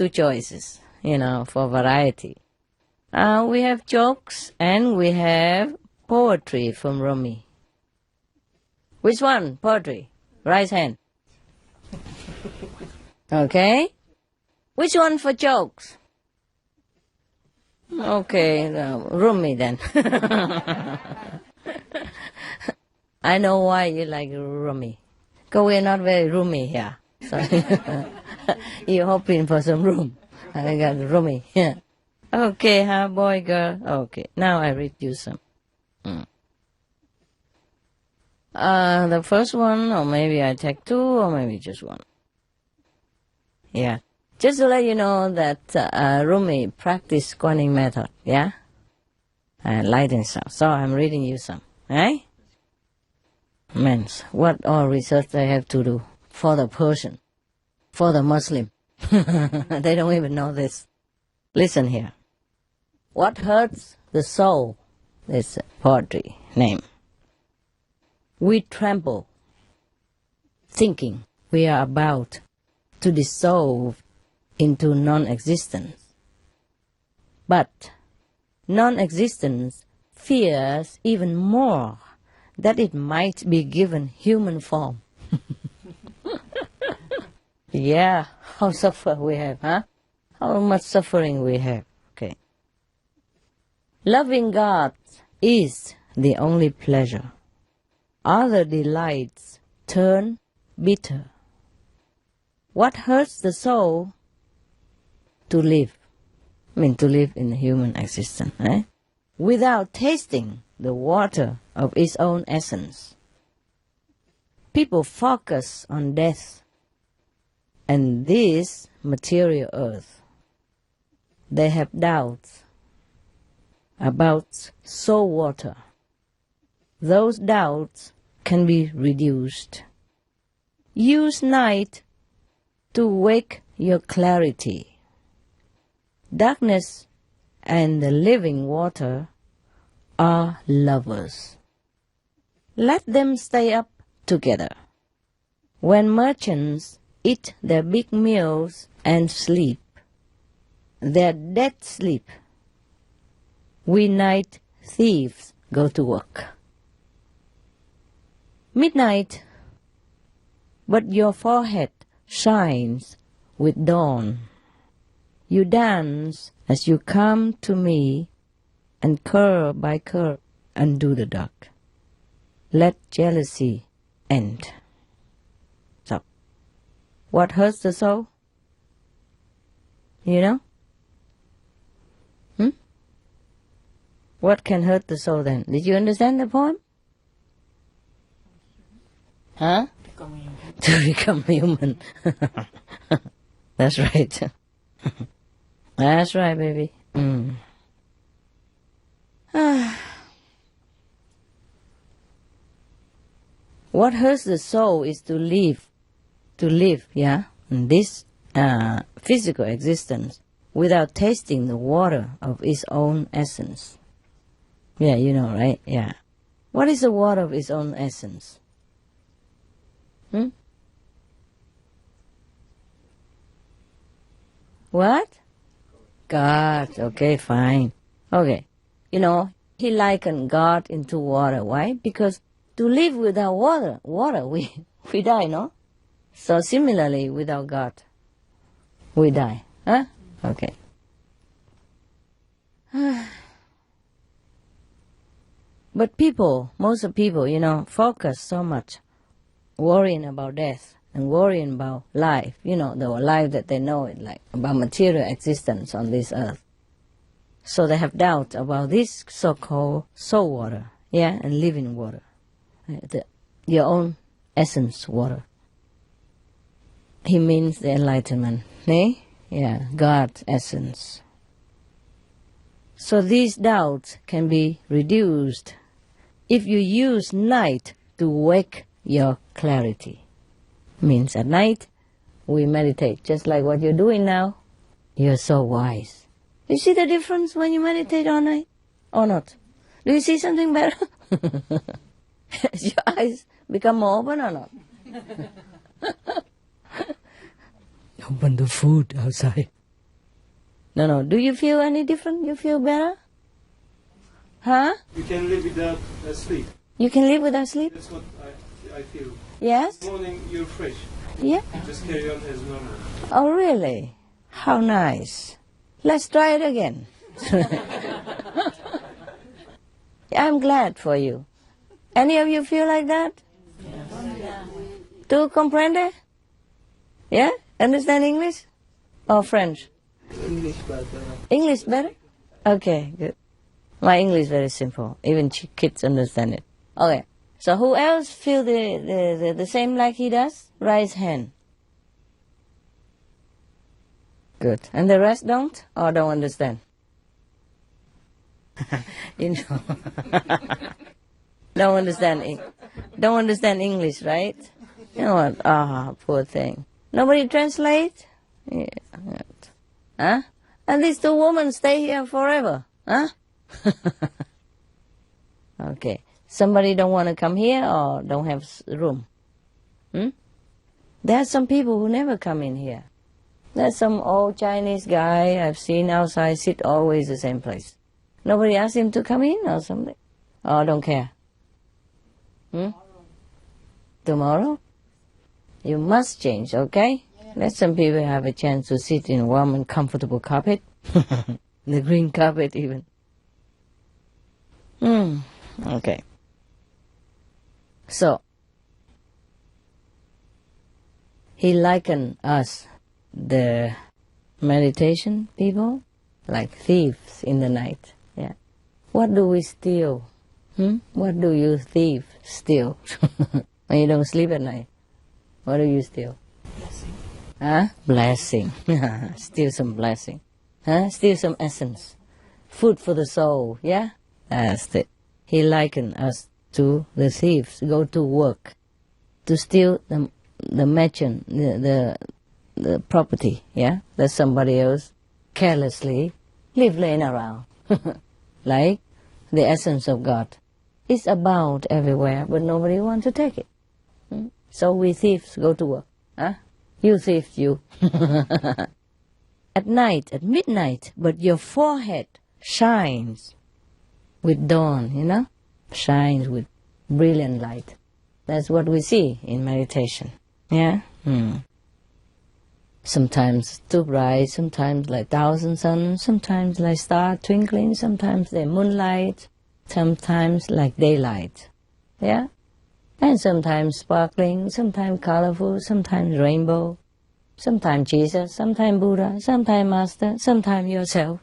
two choices, for variety. We have jokes and we have poetry from Rumi. Which one? Poetry. Raise hand. Okay. Which one for jokes? Okay, Rumi then. I know why you like Rumi. Because we're not very roomy here. So you're hoping for some room. I got Rumi. Yeah. Okay, boy, girl. Okay, now I read you some. The first one, or maybe I take two, or maybe just one. Yeah. Just to let you know that Rumi practiced squatting method, yeah? Light and sound. So I'm reading you some, right? Means what all research they have to do for the Persian, for the Muslim. They don't even know this. Listen here. What hurts the soul is poetry name. We tremble, thinking we are about to dissolve into non-existence. But non-existence fears even more that it might be given human form. Yeah, how suffer we have, huh? How much suffering we have. Okay. Loving God is the only pleasure. Other delights turn bitter. What hurts the soul? To live. To live in human existence, eh? Without tasting the water of its own essence. People focus on death and this material earth. They have doubts about soul water. Those doubts can be reduced. Use night to wake your clarity. Darkness and the living water are lovers. Let them stay up together. When merchants eat their big meals and sleep, their dead sleep, we night thieves go to work. Midnight, but your forehead shines with dawn. You dance as you come to me, and curve by curve undo the dark. Let jealousy end. So, what hurts the soul? You know? What can hurt the soul then? Did you understand the poem? Huh? To become human. That's right. That's right, baby. What hurts the soul is to live, yeah, in this physical existence without tasting the water of its own essence. Yeah, you know, right? Yeah. What is the water of its own essence? What? God. Okay, fine. Okay. You know, he likened God into water. Why? Because to live without water, we die, no? So similarly, without God, we die. Huh? Okay. But most of people, focus so much worrying about death and worrying about life, the life that they know, like about material existence on this earth. So they have doubt about this so-called soul water, yeah, and living water, your own essence water. He means the enlightenment, eh? Yeah, God's essence. So these doubts can be reduced if you use night to wake your clarity. Means at night, we meditate, just like what you're doing now. You're so wise. You see the difference when you meditate all night? Or not? Do you see something better? Your eyes become more open or not? Open the food outside. No. Do you feel any different? You feel better? Huh? You can live without sleep. You can live without sleep? That's what I feel. Yes? In the morning you're fresh. Yeah. You just carry on as normal. Oh, really? How nice. Let's try it again. I'm glad for you. Any of you feel like that? Yeah. ¿Tú comprende? Yeah? Understand English? Or French? English, but... English better? Okay, good. My English is very simple. Even kids understand it. Okay. So who else feel the same like he does? Raise hand. Good. And the rest don't? Or don't understand? You know. Don't understand English, right? You know what? Ah, poor thing. Nobody translate? Yeah. Huh? And these two women stay here forever, huh? Okay. Somebody don't want to come here or don't have room? There are some people who never come in here. There's some old Chinese guy I've seen outside sit always the same place. Nobody asked him to come in or something? Or don't care? Tomorrow? You must change, okay? Let some people have a chance to sit in warm and comfortable carpet. The green carpet even. Okay. So, he likened us, the meditation people, like thieves in the night. Yeah. What do we steal? What do you steal? When you don't sleep at night, what do you steal? Blessing. Huh? Blessing. Steal some blessing. Huh? Steal some essence. Food for the soul, yeah? That's it. He likened us to the thieves. Go to work to steal the merchant, the property, yeah? That somebody else carelessly leave laying around. Like the essence of God. It's about everywhere, but nobody wants to take it. So we thieves go to work. Huh? You thieves, you. At night, at midnight, but your forehead shines with dawn, you know? Shines with brilliant light. That's what we see in meditation. Yeah? Sometimes too bright, sometimes like thousand suns, sometimes like star twinkling, sometimes the moonlight, sometimes like daylight. Yeah? And sometimes sparkling, sometimes colorful, sometimes rainbow, sometimes Jesus, sometimes Buddha, sometimes Master, sometimes yourself.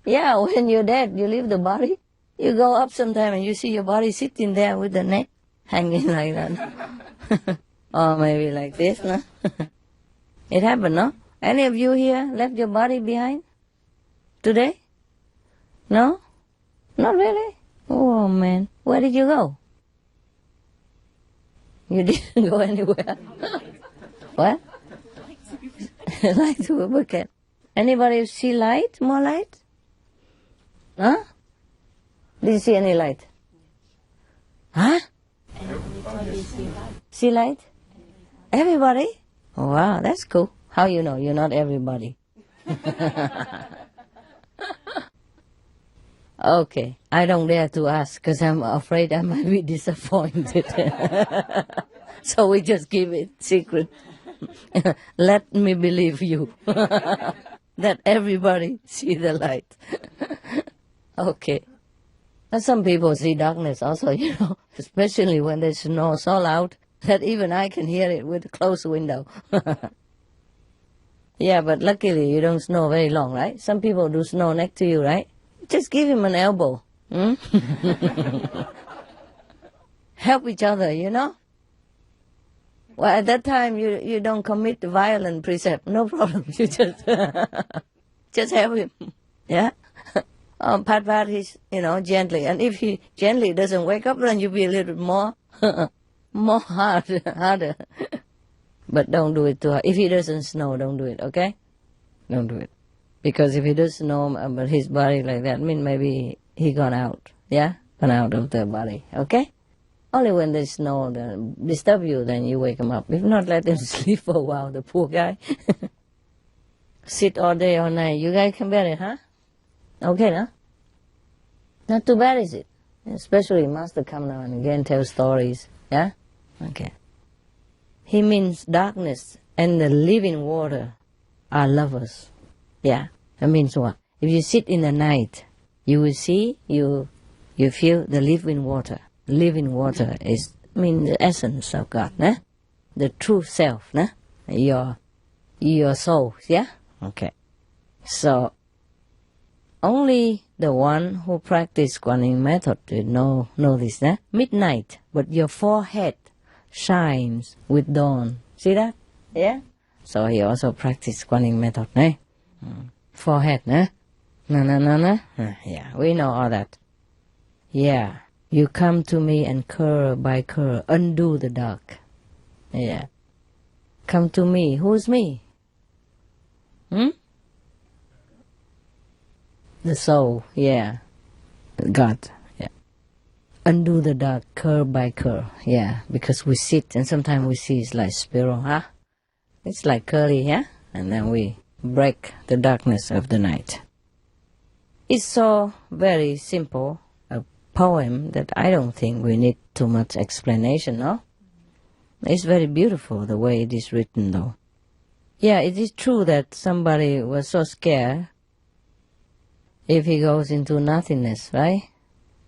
Yeah, when you're dead, you leave the body. You go up sometime and you see your body sitting there with the neck hanging like that. Or maybe like this, no? It happened, no? Any of you here left your body behind today? No? Not really? Oh, man. Where did you go? You didn't go anywhere. What? Light to a bucket. Anybody see light? More light? Huh? Did you see any light? Huh? Everybody see light. See light? Everybody? Oh, wow, that's cool. How you know you're not everybody? Okay, I don't dare to ask because I'm afraid I might be disappointed. So we just keep it secret. Let me believe you that everybody see the light. Okay. And some people see darkness also, you know, especially when there's snow so loud that even I can hear it with a closed window. Yeah, but luckily you don't snow very long, right? Some people do snow next to you, right? Just give him an elbow. Help each other, you know? Well, at that time, you don't commit the violent precept. No problem. You just help him. Yeah? Pat his, gently. And if he gently doesn't wake up, then you be a little bit more harder. But don't do it too hard. If he doesn't snow, don't do it, okay? Don't do it. Because if he does snow, but his body like that, maybe he gone out. Yeah? Gone out of the body, okay? Only when there's snow that disturb you, then you wake him up. If not, let him sleep for a while, the poor guy. sit all day, all night. You guys can bear it, huh? Okay, no? Not too bad, is it? Especially Master come now and again, tell stories. Yeah? Okay. He means darkness and the living water are lovers. Yeah? That means what? If you sit in the night, you will see, you feel the living water. Living water is, the essence of God, né? The true self, né? Your soul, yeah? Okay. So, only the one who practice Guanyin method will know this, né? Midnight, but your forehead shines with dawn. See that? Yeah? So he also practice Guanyin method, né? Forehead, né? No. Yeah, we know all that. Yeah. You come to me and curl by curl, undo the dark. Yeah. Come to me. Who's me? The soul, yeah. God, yeah. Undo the dark, curl by curl, yeah. Because we sit and sometimes we see it's like spiral, huh? It's like curly, yeah? And then we break the darkness of the night. It's so very simple, a poem that I don't think we need too much explanation, no? It's very beautiful the way it is written, though. Yeah, it is true that somebody was so scared if he goes into nothingness, right?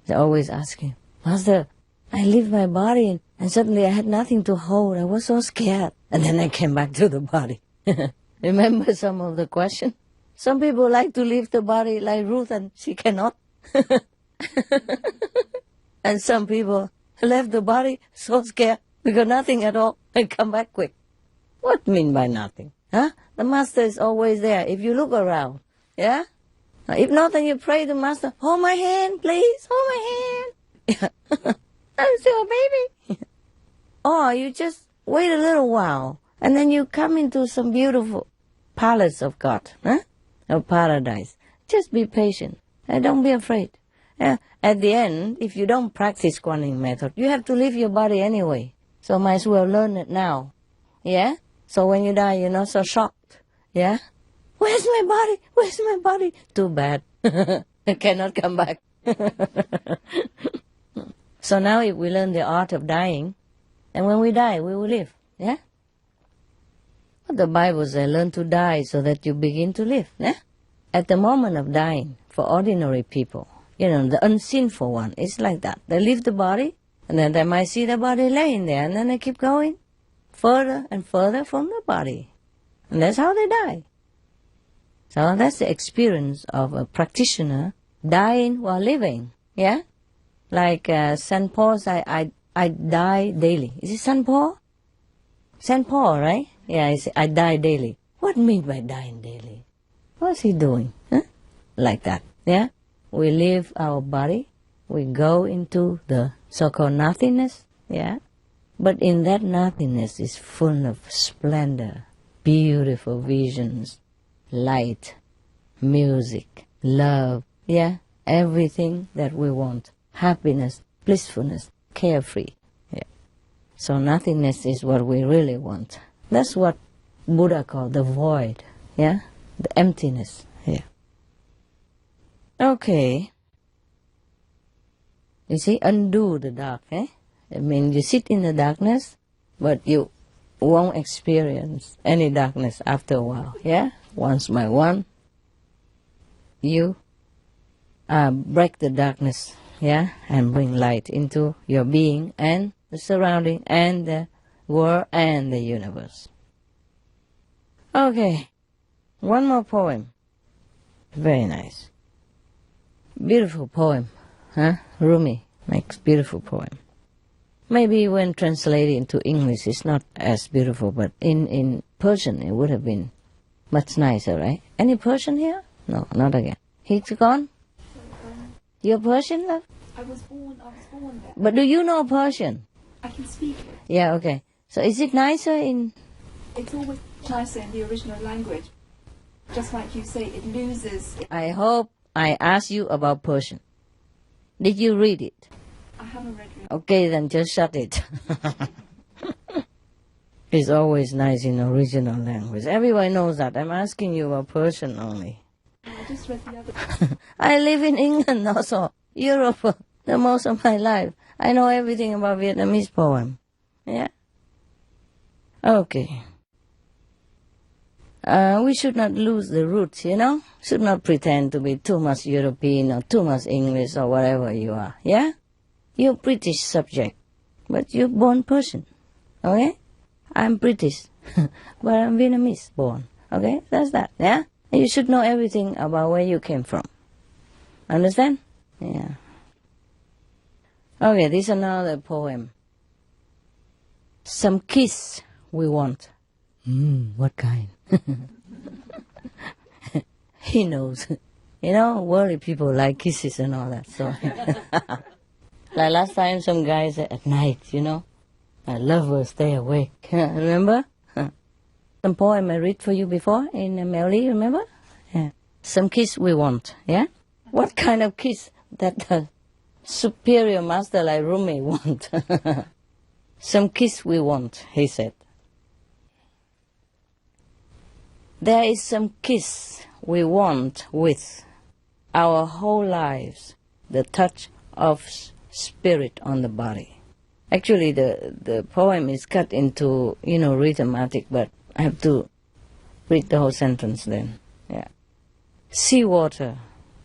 They're always asking, Master, I leave my body and suddenly I had nothing to hold. I was so scared. And then I came back to the body. Remember some of the questions? Some people like to leave the body like Ruth and she cannot. And some people left the body so scared because nothing at all and come back quick. What mean by nothing? Huh? The Master is always there if you look around. Yeah? If not, then you pray to Master, hold my hand, please, hold my hand. I'm still a baby. Or you just wait a little while, and then you come into some beautiful palace of God, huh? Of paradise. Just be patient, and don't be afraid. Yeah? At the end, if you don't practice Guanyin method, you have to leave your body anyway. So might as well learn it now. Yeah? So when you die, you're not so shocked. Yeah? Where's my body? Where's my body? Too bad. I cannot come back. So now if we learn the art of dying, and when we die, we will live. Yeah? The Bible says, learn to die so that you begin to live. Yeah? At the moment of dying, for ordinary people, the unsinful one, it's like that. They leave the body, and then they might see the body laying there, and then they keep going further and further from the body. And that's how they die. So that's the experience of a practitioner dying while living. Yeah? Like St. Paul said, I die daily. Is it St. Paul? St. Paul, right? Yeah, I die daily. What mean by dying daily? What's he doing? Huh? Like that. Yeah? We leave our body. We go into the so-called nothingness. Yeah? But in that nothingness is full of splendor, beautiful visions, light, music, love, yeah, everything that we want, happiness, blissfulness, carefree. Yeah. So nothingness is what we really want. That's what Buddha called the void, yeah, the emptiness. Yeah. Okay. You see, undo the dark, eh? I mean, you sit in the darkness, but you won't experience any darkness after a while, yeah? Once by one, you break the darkness, yeah? And bring light into your being and the surrounding and the world and the universe. Okay, one more poem. Very nice. Beautiful poem, huh? Rumi makes beautiful poem. Maybe when translated into English, it's not as beautiful, but in Persian, it would have been much nicer, right? Any Persian here? No, not again. He's gone? You're Persian, love? I was born there. But do you know Persian? I can speak it. Yeah, okay. So is it nicer in... It's always nicer in the original language. Just like you say, it loses... I hope I asked you about Persian. Did you read it? I haven't read it. Okay, then just shut it. It's always nice in original language. Everyone knows that. I'm asking you about Persian only. I just read the other. I live in England also, Europe, the most of my life. I know everything about Vietnamese poem. Yeah? Okay. We should not lose the roots, you know? Should not pretend to be too much European or too much English or whatever you are, yeah? You're British subject, but you're born Persian, okay? I'm British, but I'm Vietnamese born, okay? That's that, yeah? And you should know everything about where you came from. Understand? Yeah. Okay, this is another poem. Some kiss we want. What kind? He knows. You know, worldly people like kisses and all that. So, like last time, some guy said at night, you know, a lover stay awake. Remember? Some poem I read for you before in Melly, remember? Yeah. Some kiss we want. Yeah. What kind of kiss that the superior master like Rumi want? Some kiss we want, he said. There is some kiss we want with our whole lives, the touch of spirit on the body. Actually, the poem is cut into, rhythmatic, but I have to read the whole sentence then. Yeah. Seawater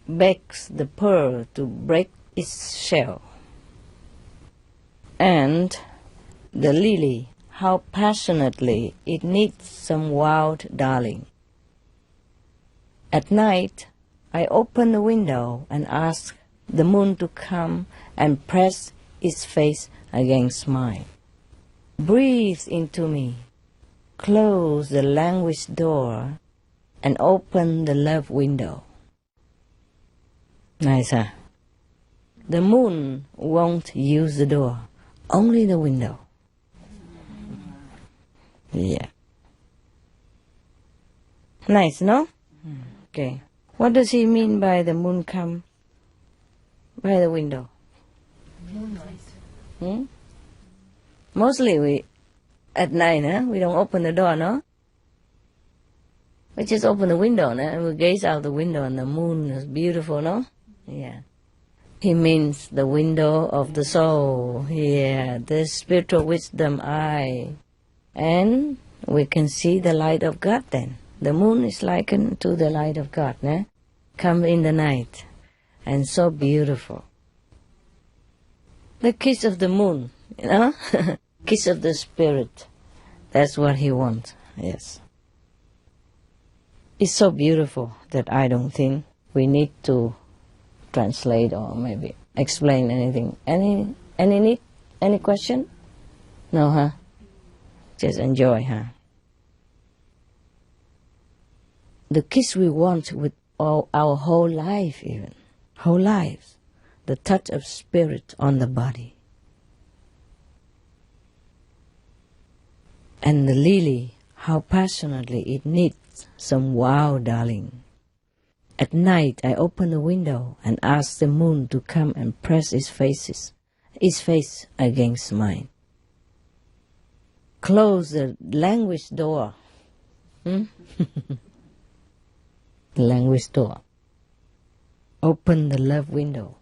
begs the pearl to break its shell. And the lily, how passionately it needs some wild darling. At night, I open the window and ask the moon to come and press its face against mine. Breathe into me, close the languished door, and open the love window. Nice, huh? The moon won't use the door, only the window. Yeah. Nice, no? Okay. What does he mean by the moon come by the window? Moonlight. Mostly at night, we don't open the door, no? We just open the window, and we gaze out the window and the moon is beautiful, no? Yeah. He means the window of the soul. Yeah, the spiritual wisdom eye. And we can see the light of God then. The moon is likened to the light of God, come in the night. And so beautiful. The kiss of the moon, kiss of the spirit. That's what he wants, yes. It's so beautiful that I don't think we need to translate or maybe explain anything. Any need? Any question? No, huh? Just enjoy, huh? The kiss we want with our whole life even. Whole lives. The touch of spirit on the body. And the lily, how passionately it needs some wow, darling. At night I open the window and ask the moon to come and press its face against mine. Close the languished door. The languished door. Open the love window.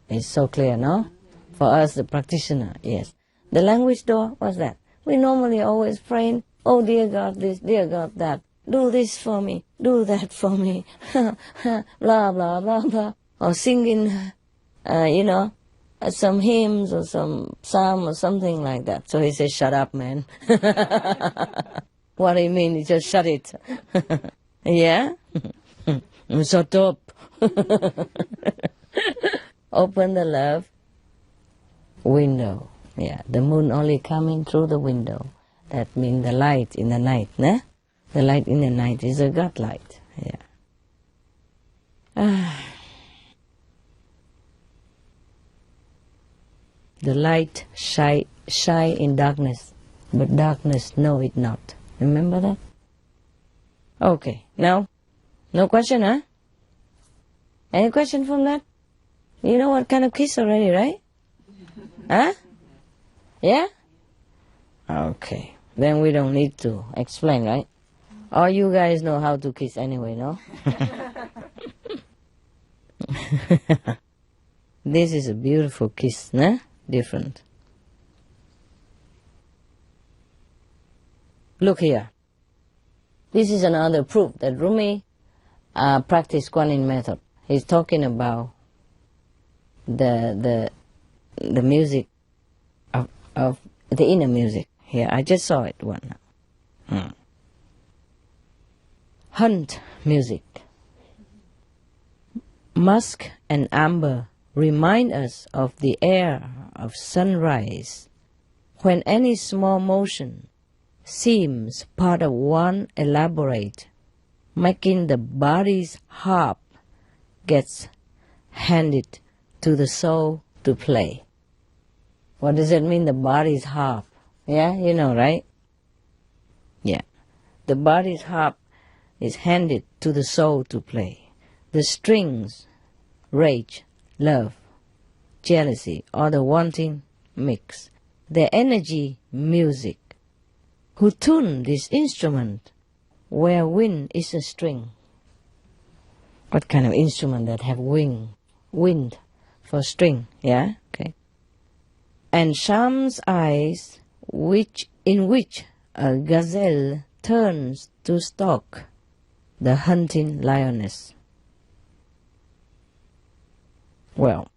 It's so clear, no? For us, the practitioner, yes. The languished door, what's that? We normally always praying, oh dear God this, dear God that. Do this for me, do that for me. Blah, blah, blah, blah. Or singing, some hymns or some psalm or something like that. So he says, shut up, man. What do you mean? You just shut it. Yeah? Shut up. Open the love window. Yeah, the moon only coming through the window. That means the light in the night, né? The light in the night is a God light. Yeah. The light shine in darkness, but darkness know it not. Remember that? Okay, now, no question, huh? Any question from that? You know what kind of kiss already, right? Huh? Yeah? Okay. then we don't need to explain, right? All you guys know how to kiss anyway, no? This is a beautiful kiss, nah? Different. Look here. This is another proof that Rumi practiced Kuan method. He's talking about the music of the inner music. Here, I just saw it one. Hunt music. Musk and amber remind us of the air of sunrise, when any small motion seems part of one elaborate, making the body's harp gets handed to the soul to play. What does it mean, the body's harp? Yeah, you know, right? Yeah. The body's harp is handed to the soul to play. The strings, rage, love, jealousy, or the wanting mix. The energy, music. Who tune this instrument where wind is a string? What kind of instrument that have wind for string? Yeah, okay. And Sham's eyes, in which a gazelle turns to stalk the hunting lioness. Well,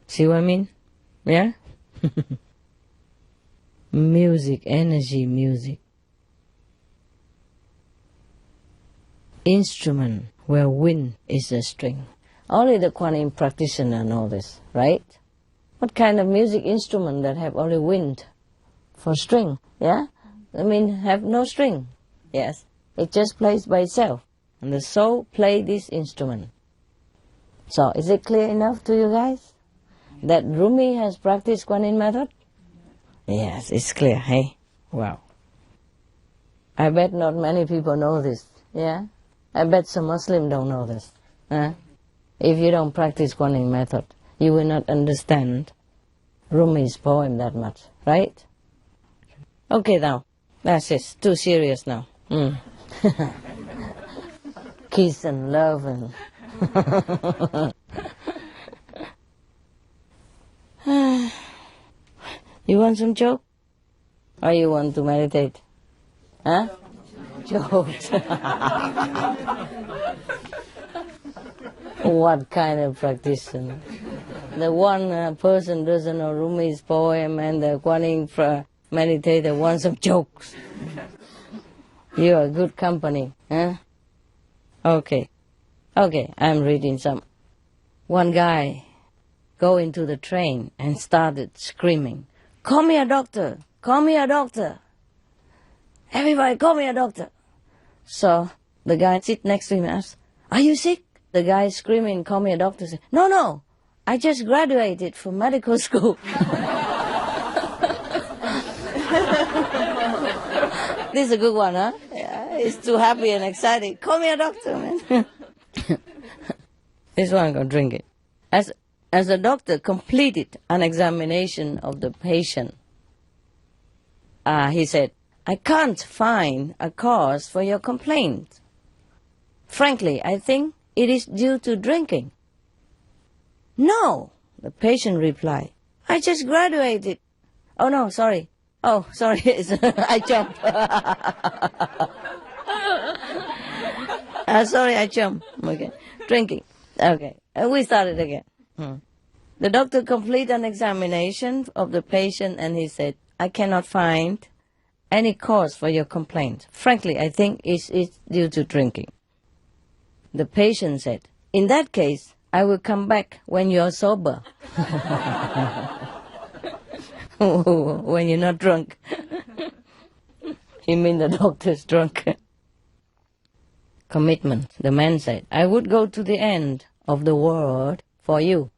see what I mean? Yeah? Music, energy, music. Instrument where wind is a string. Only the Kuan Yin practitioner know this, right? What kind of music instrument that have only wind for string? Yeah? I mean, have no string. Yes. It just plays by itself. And the soul play this instrument. So, is it clear enough to you guys? That Rumi has practiced Kuan Yin method? Yes, it's clear, hey? Wow. I bet not many people know this, yeah? I bet some Muslims don't know this. If you don't practice Kuan Yin method, you will not understand Rumi's poem that much, right? Okay, now, that's it. Too serious now. Kiss and love and... You want some joke? Or you want to meditate? Huh? Jokes. What kind of practitioner? The one person doesn't know Rumi's poem and the Kuan Yin meditator wants some jokes. You are good company, huh? Okay, I'm reading some. One guy go into the train and started screaming, "Call me a doctor! Call me a doctor! Everybody call me a doctor!" So the guy sit next to him and asks, "Are you sick?" The guy screaming, "Call me a doctor," said, No, I just graduated from medical school." This is a good one, huh? Yeah, he's too happy and excited. "Call me a doctor, man." This one, go drink it. As the doctor completed an examination of the patient, he said, "I can't find a cause for your complaint. Frankly, I think it is due to drinking." "No," the patient replied. "I just graduated." "Oh, no, sorry. Oh, sorry, I jumped." Sorry, I jumped. Okay, drinking. Okay, we started again. The doctor completed an examination of the patient and he said, "I cannot find any cause for your complaint. Frankly, I think it's due to drinking." The patient said, "In that case, I will come back when you are sober." When you're not drunk. You mean the doctor's drunk? Commitment. The man said, "I would go to the end of the world for you."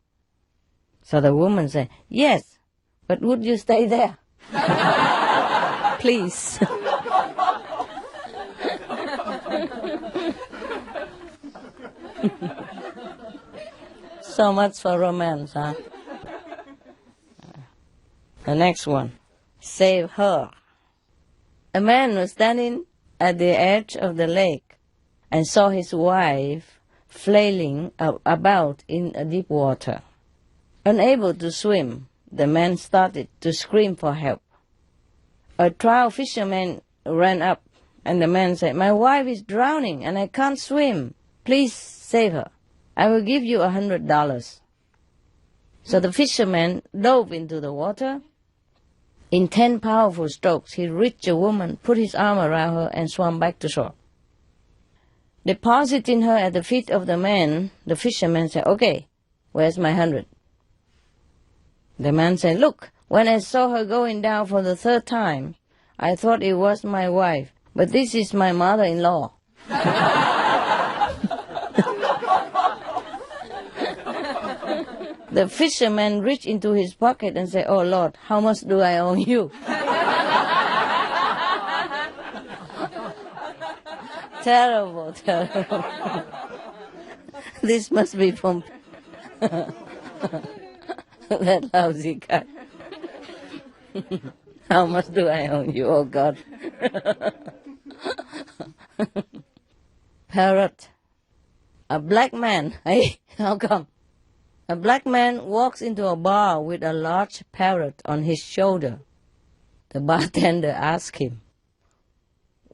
So the woman said, "Yes, but would you stay there?" Please. So much for romance, huh? The next one. Save her. A man was standing at the edge of the lake and saw his wife flailing about in deep water. Unable to swim, the man started to scream for help. A trout fisherman ran up, and the man said, "My wife is drowning and I can't swim. Please save her. I will give you $100. So the fisherman dove into the water. In 10 powerful strokes, he reached the woman, put his arm around her, and swam back to shore. Depositing her at the feet of the man, the fisherman said, "Okay, where's my 100? The man said, "Look, when I saw her going down for the 3rd time, I thought it was my wife, but this is my mother-in-law." The fisherman reached into his pocket and said, "Oh Lord, how much do I owe you?" Terrible, terrible. This must be from that lousy guy. How much do I owe you, oh God? Parrot. A black man. Hey, how come? A black man walks into a bar with a large parrot on his shoulder. The bartender asks him,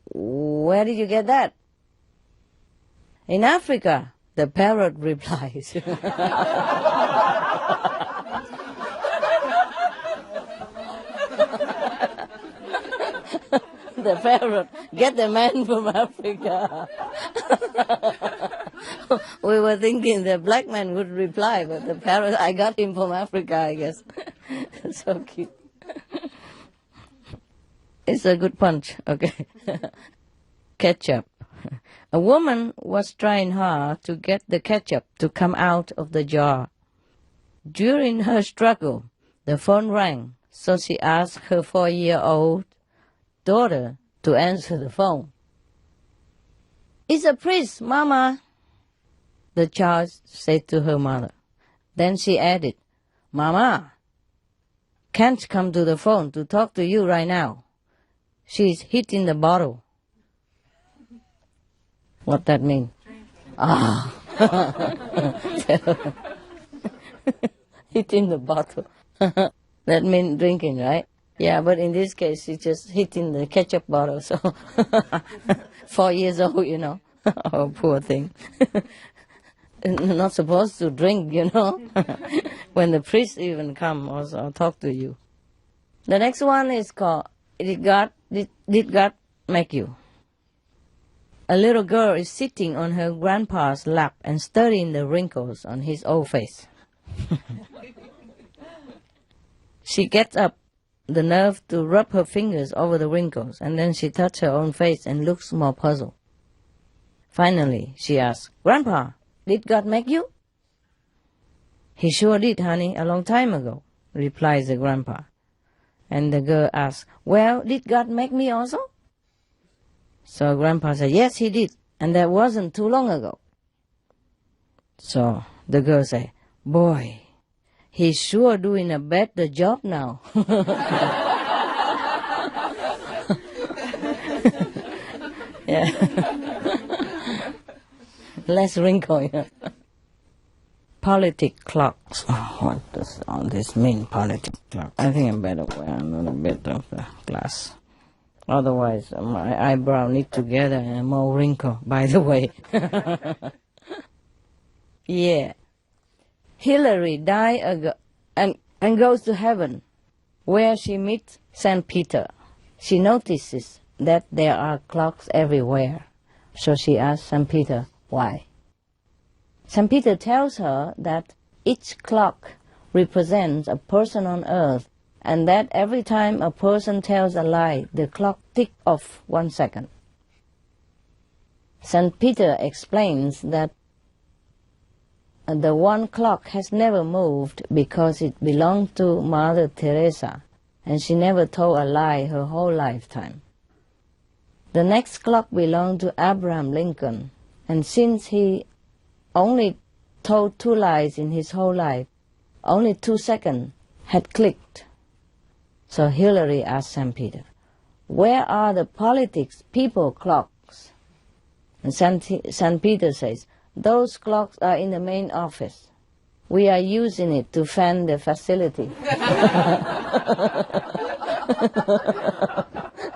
"Where did you get that?" "In Africa," the parrot replies. The parrot, "Get the man from Africa." We were thinking the black man would reply, but the parrot, "I got him from Africa, I guess." So cute. It's a good punch, okay. Ketchup. A woman was trying hard to get the ketchup to come out of the jar. During her struggle, the phone rang, so she asked her 4-year-old daughter to answer the phone. "It's a priest, Mama," the child said to her mother. Then she added, "Mama can't come to the phone to talk to you right now. She's hitting the bottle." What that mean? Ah, hitting the bottle. That means drinking, right? Yeah, but in this case, she's just hitting the ketchup bottle. So 4 years old, you know. Oh, poor thing. Not supposed to drink, you know. When the priest even come or talk to you. The next one is called, Did God Make You? A little girl is sitting on her grandpa's lap and studying the wrinkles on his old face. She gets up the nerve to rub her fingers over the wrinkles, and then she touches her own face and looks more puzzled. Finally, she asks, "Grandpa, did God make you?" "He sure did, honey, a long time ago," replies the grandpa. And the girl asks, "Well, did God make me also?" So grandpa said, "Yes, he did, and that wasn't too long ago." So the girl said, "Boy, he's sure doing a better job now." Yeah. Less wrinkle. Yeah. Politic clocks. Oh, what does all this mean, politic clock? I think I better wear another bit of the glass. Otherwise, my eyebrow knit together and more wrinkle, by the way. Yeah. Hillary died and goes to heaven, where she meets St. Peter. She notices that there are clocks everywhere. So she asks St. Peter, why? St. Peter tells her that each clock represents a person on earth, and that every time a person tells a lie, the clock ticks off 1 second. St. Peter explains that the one clock has never moved because it belonged to Mother Teresa, and she never told a lie her whole lifetime. The next clock belonged to Abraham Lincoln, and since he only told 2 lies in his whole life, only 2 seconds had clicked. So Hillary asked St. Peter, where are the politics people clocks? And St. Peter says, those clocks are in the main office. We are using it to fan the facility.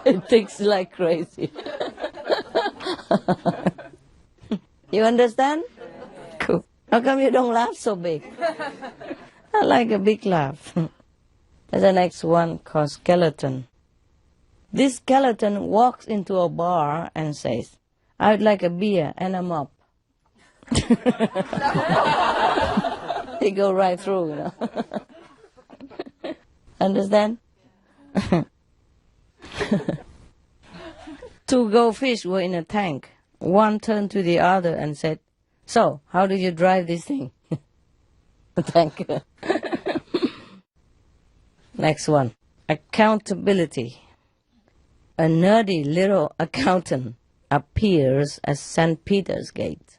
It ticks like crazy. You understand? Cool. How come you don't laugh so big? I like a big laugh. There's the next one called skeleton. This skeleton walks into a bar and says, I would like a beer and a mop. They go right through, you know. Understand? Two goldfish were in a tank. One turned to the other and said, so, how do you drive this thing? Thank you. Next one. Accountability. A nerdy little accountant appears at St. Peter's gate.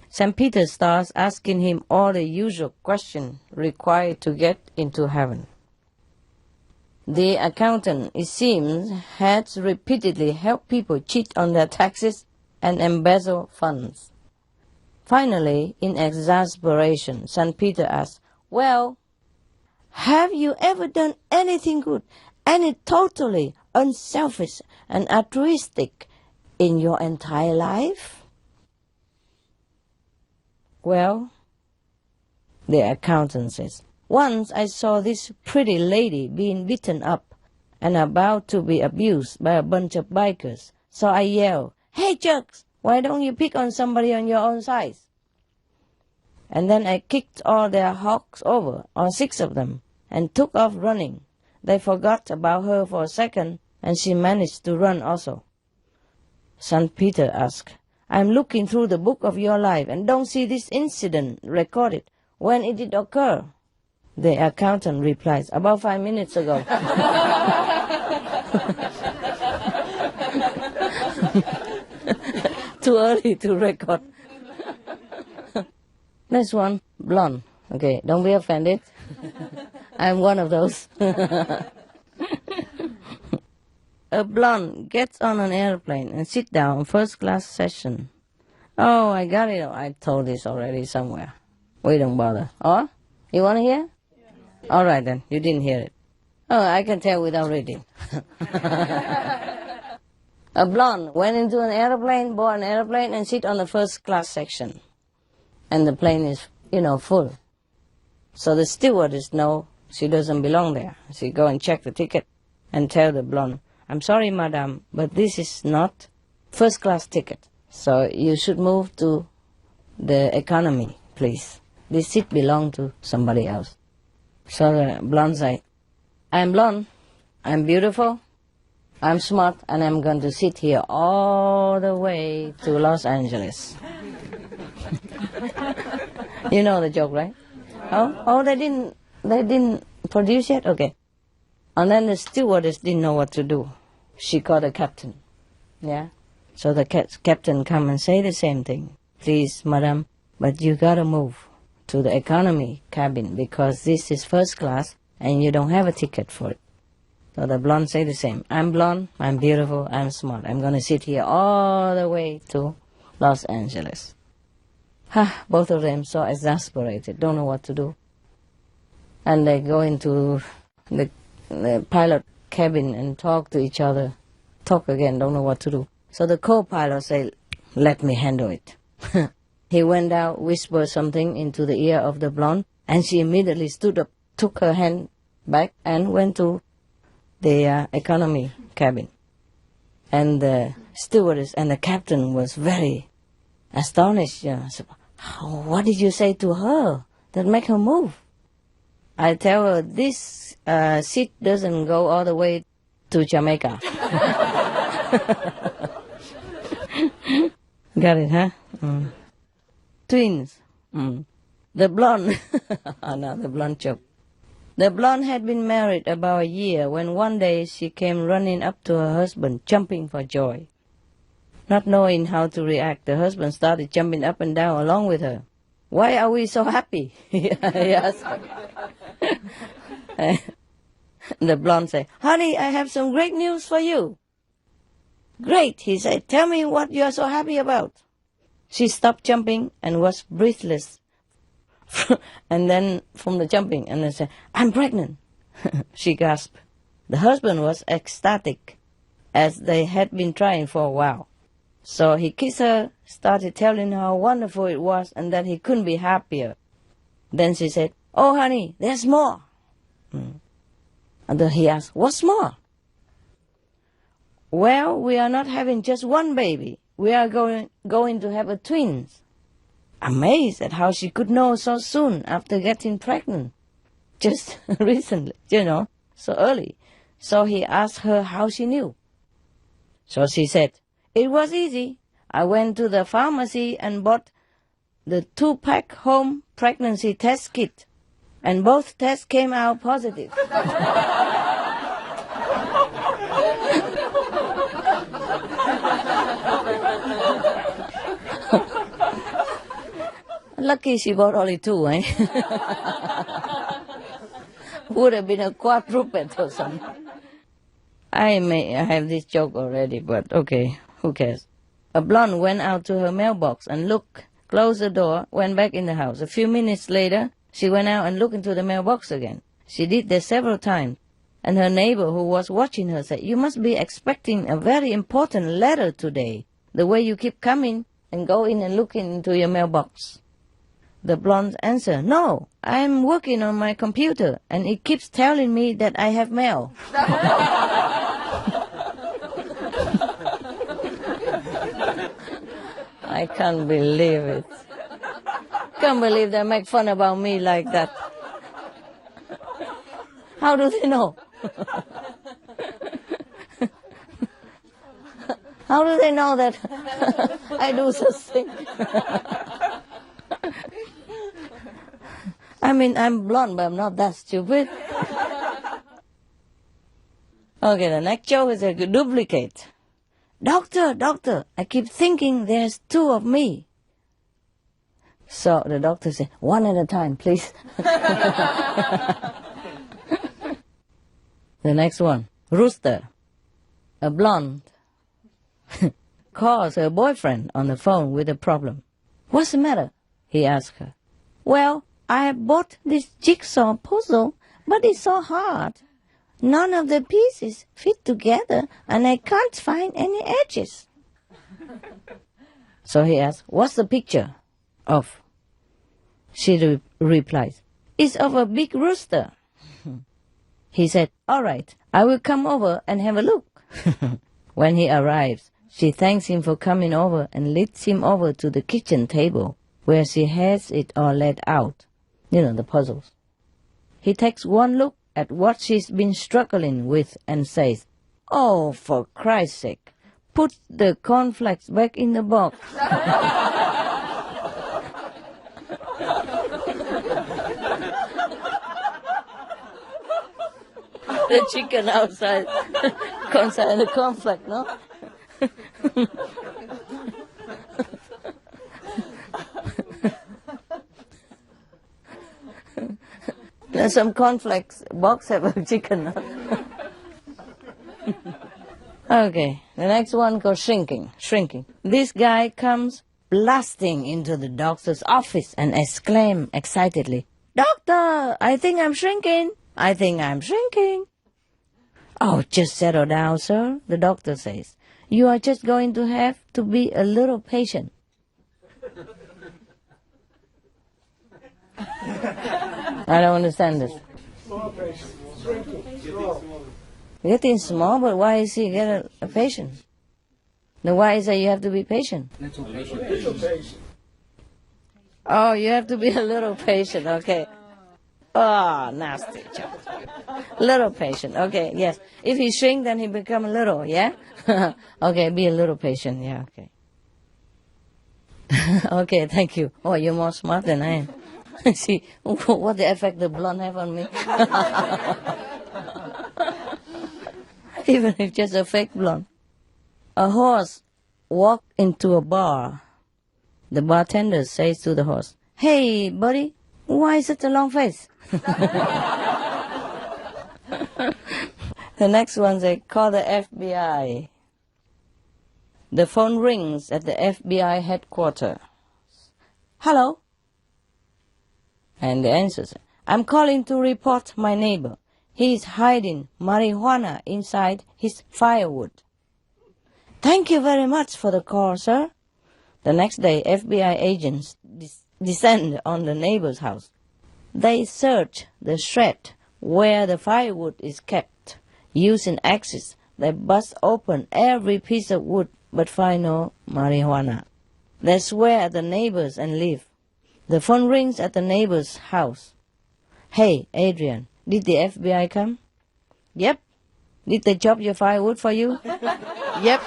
St. Peter starts asking him all the usual questions required to get into heaven. The accountant, it seems, has repeatedly helped people cheat on their taxes and embezzle funds. Finally, in exasperation, St. Peter asks, well, have you ever done anything good, any totally unselfish and altruistic in your entire life? Well, the accountant says, once I saw this pretty lady being beaten up and about to be abused by a bunch of bikers. So I yelled, hey jerks, why don't you pick on somebody on your own size? And then I kicked all their hawks over, all 6 of them, and took off running. They forgot about her for a second, and she managed to run also. St. Peter asked, I'm looking through the book of your life and don't see this incident recorded. When did it occur? The accountant replies, about 5 minutes ago. Too early to record. Next one, blonde. Okay, don't be offended. I'm one of those. A blonde gets on an airplane and sits down first class session. Oh, I got it. I told this already somewhere. We don't bother. Oh, you want to hear? All right then, you didn't hear it. Oh, I can tell without reading. A blonde went into an airplane, bought an airplane, and sit on the first class section. And the plane is, full. So the stewardess know she doesn't belong there. She go and check the ticket and tell the blonde, I'm sorry, madam, but this is not first class ticket. So you should move to the economy, please. This seat belongs to somebody else. So the blonde say, I'm blonde, I'm beautiful, I'm smart, and I'm going to sit here all the way to Los Angeles. You know the joke, right? Oh, they didn't produce yet? Okay. And then the stewardess didn't know what to do. She called the captain. Yeah? So the captain come and say the same thing. Please, madam, but you gotta move to the economy cabin because this is first class and you don't have a ticket for it. So the blonde say the same. I'm blonde, I'm beautiful, I'm smart. I'm gonna sit here all the way to Los Angeles. Both of them so exasperated, don't know what to do. And they go into the pilot cabin and talk to each other. Talk again, don't know what to do. So the co-pilot say, let me handle it. He went out, whispered something into the ear of the blonde, and she immediately stood up, took her hand back, and went to the economy cabin. And the stewardess and the captain was very astonished. So, what did you say to her that make her move? I tell her, this seat doesn't go all the way to Jamaica. Got it, huh? Twins. The blonde, another blonde joke. The blonde had been married about a year when one day she came running up to her husband, jumping for joy. Not knowing how to react, the husband started jumping up and down along with her. Why are we so happy? Yes. The blonde said, "Honey, I have some great news for you." "Great," he said. "Tell me what you are so happy about." She stopped jumping and was breathless. And then from the jumping, and then said, "I'm pregnant." She gasped. The husband was ecstatic, as they had been trying for a while. So he kissed her, started telling her how wonderful it was and that he couldn't be happier. Then she said, "Oh, honey, there's more." And then he asked, "What's more?" "Well, we are not having just one baby. We are going to have a twins." Amazed at how she could know so soon after getting pregnant. Just recently, so early. So he asked her how she knew. So she said, "It was easy. I went to the pharmacy and bought the 2-pack home pregnancy test kit. And both tests came out positive." Lucky she bought only 2, eh? Would have been a quadruped or something. I have this joke already, but okay, who cares? A blonde went out to her mailbox and looked, closed the door, went back in the house. A few minutes later, she went out and looked into the mailbox again. She did this several times, and her neighbor who was watching her said, "You must be expecting a very important letter today, the way you keep coming and going and looking into your mailbox." The blonde answered, "No, I'm working on my computer, and it keeps telling me that I have mail." I can't believe it. Can't believe they make fun about me like that. How do they know? How do they know that I do such thing? I mean, I'm blonde, but I'm not that stupid. Okay, the next joke is a duplicate. Doctor, I keep thinking there's 2 of me." So the doctor said, "One at a time, please." The next one, rooster. A blonde calls her boyfriend on the phone with a problem. "What's the matter?" he asked her. "Well, I have bought this jigsaw puzzle, but it's so hard. None of the pieces fit together, and I can't find any edges." So he asked, "What's the picture of?" She replies, "It's of a big rooster." He said, "All right, I will come over and have a look." When he arrives, she thanks him for coming over and leads him over to the kitchen table, where she has it all laid out. The puzzles. He takes one look at what she's been struggling with and says, "Oh, for Christ's sake, put the cornflakes back in the box." The chicken outside, inside the cornflake, no? There's some cornflakes box have a chicken. Okay, the next one goes shrinking. This guy comes blasting into the doctor's office and exclaims excitedly, "Doctor, I think I'm shrinking. I think I'm shrinking." "Oh, just settle down, sir," the doctor says. "You are just going to have to be a little patient." I don't understand this. Small patient. Shrinking. Getting small, but why is he getting a patient? Then why is it you have to be patient? Little patient. Oh, you have to be a little patient, okay. Oh, nasty joke. Little patient, okay, yes. If he shrink, then he become little, yeah? Okay, be a little patient, yeah, okay. Okay, thank you. Oh, you're more smart than I am. See, what the effect the blonde have on me. Even if just a fake blonde. A horse walked into a bar. The bartender says to the horse, "Hey, buddy, why such a long face?" The next one, they call the FBI. The phone rings at the FBI headquarters. Hello? And the answer says, I'm calling to report my neighbor. He is hiding marijuana inside his firewood. Thank you very much for the call, sir. The next day, FBI agents descend on the neighbor's house. They search the shed where the firewood is kept. Using axes, they bust open every piece of wood but find no marijuana. They swear at the neighbors and leave. The phone rings at the neighbor's house. Hey, Adrian, did the FBI come? Yep. Did they chop your firewood for you? Yep.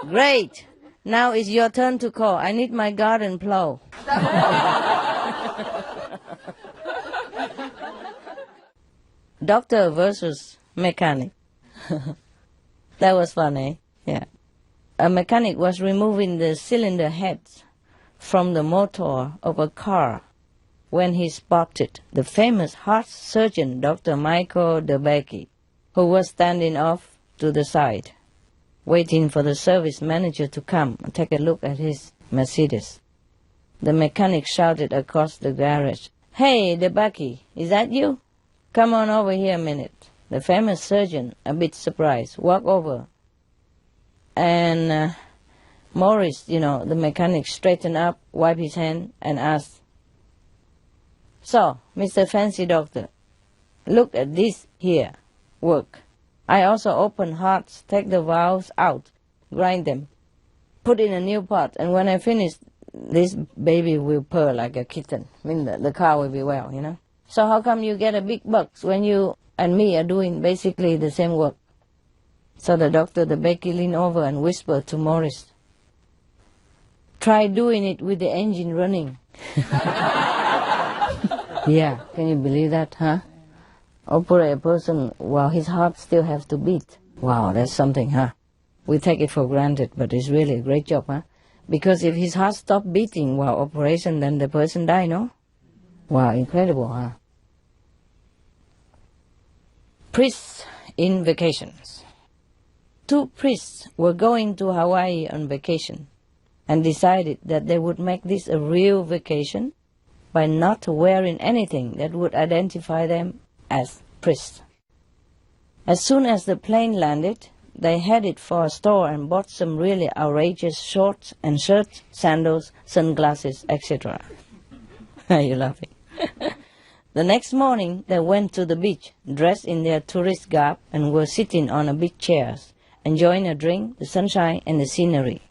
Great. Now it's your turn to call. I need my garden plow. Doctor versus mechanic. That was funny. Yeah. A mechanic was removing the cylinder heads from the motor of a car when he spotted the famous heart surgeon Dr. Michael DeBakey, who was standing off to the side, waiting for the service manager to come and take a look at his Mercedes. The mechanic shouted across the garage, Hey, DeBakey, is that you? Come on over here a minute. The famous surgeon, a bit surprised, walked over. And Morris, the mechanic, straightened up, wiped his hand, and asked, So, Mr. Fancy Doctor, look at this here work. I also open hearts, take the valves out, grind them, put in a new pot, and when I finish, this baby will purr like a kitten. I mean, the car will be well, So how come you get a big bucks when you and me are doing basically the same work? So the doctor, the baker, leaned over and whispered to Morris, Try doing it with the engine running. Yeah, can you believe that, huh? Operate a person while his heart still has to beat. Wow, that's something, huh? We take it for granted, but it's really a great job, huh? Because if his heart stopped beating while operation, then the person die, no? Wow, incredible, huh? Priests in vacations. 2 priests were going to Hawaii on vacation and decided that they would make this a real vacation by not wearing anything that would identify them as priests. As soon as the plane landed, they headed for a store and bought some really outrageous shorts and shirts, sandals, sunglasses, etc. Are you laughing? The next morning, they went to the beach, dressed in their tourist garb, and were sitting on a beach chairs, enjoying a drink, the sunshine, and the scenery,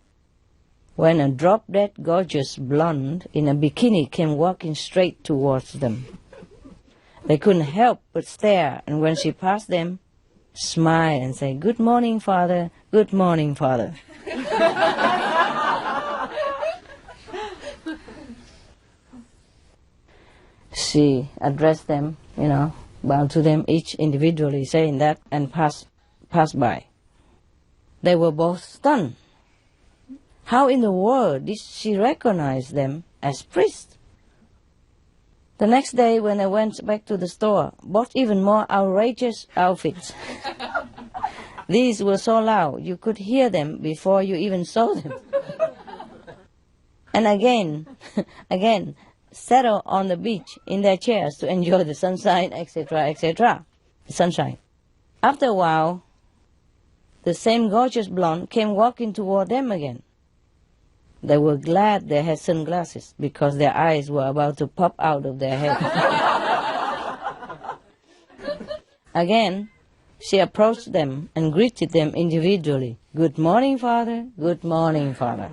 when a drop-dead gorgeous blonde in a bikini came walking straight towards them. They couldn't help but stare, and when she passed them, smile and say, Good morning, Father. Good morning, Father. She addressed them, bowed to them each individually, saying that, and passed by. They were both stunned. How in the world did she recognize them as priests? The next day, when they went back to the store, bought even more outrageous outfits. These were so loud you could hear them before you even saw them. And again, settled on the beach in their chairs to enjoy the sunshine, etc., etc. Sunshine. After a while, the same gorgeous blonde came walking toward them again. They were glad they had sunglasses because their eyes were about to pop out of their heads. Again, she approached them and greeted them individually. Good morning, Father. Good morning, Father.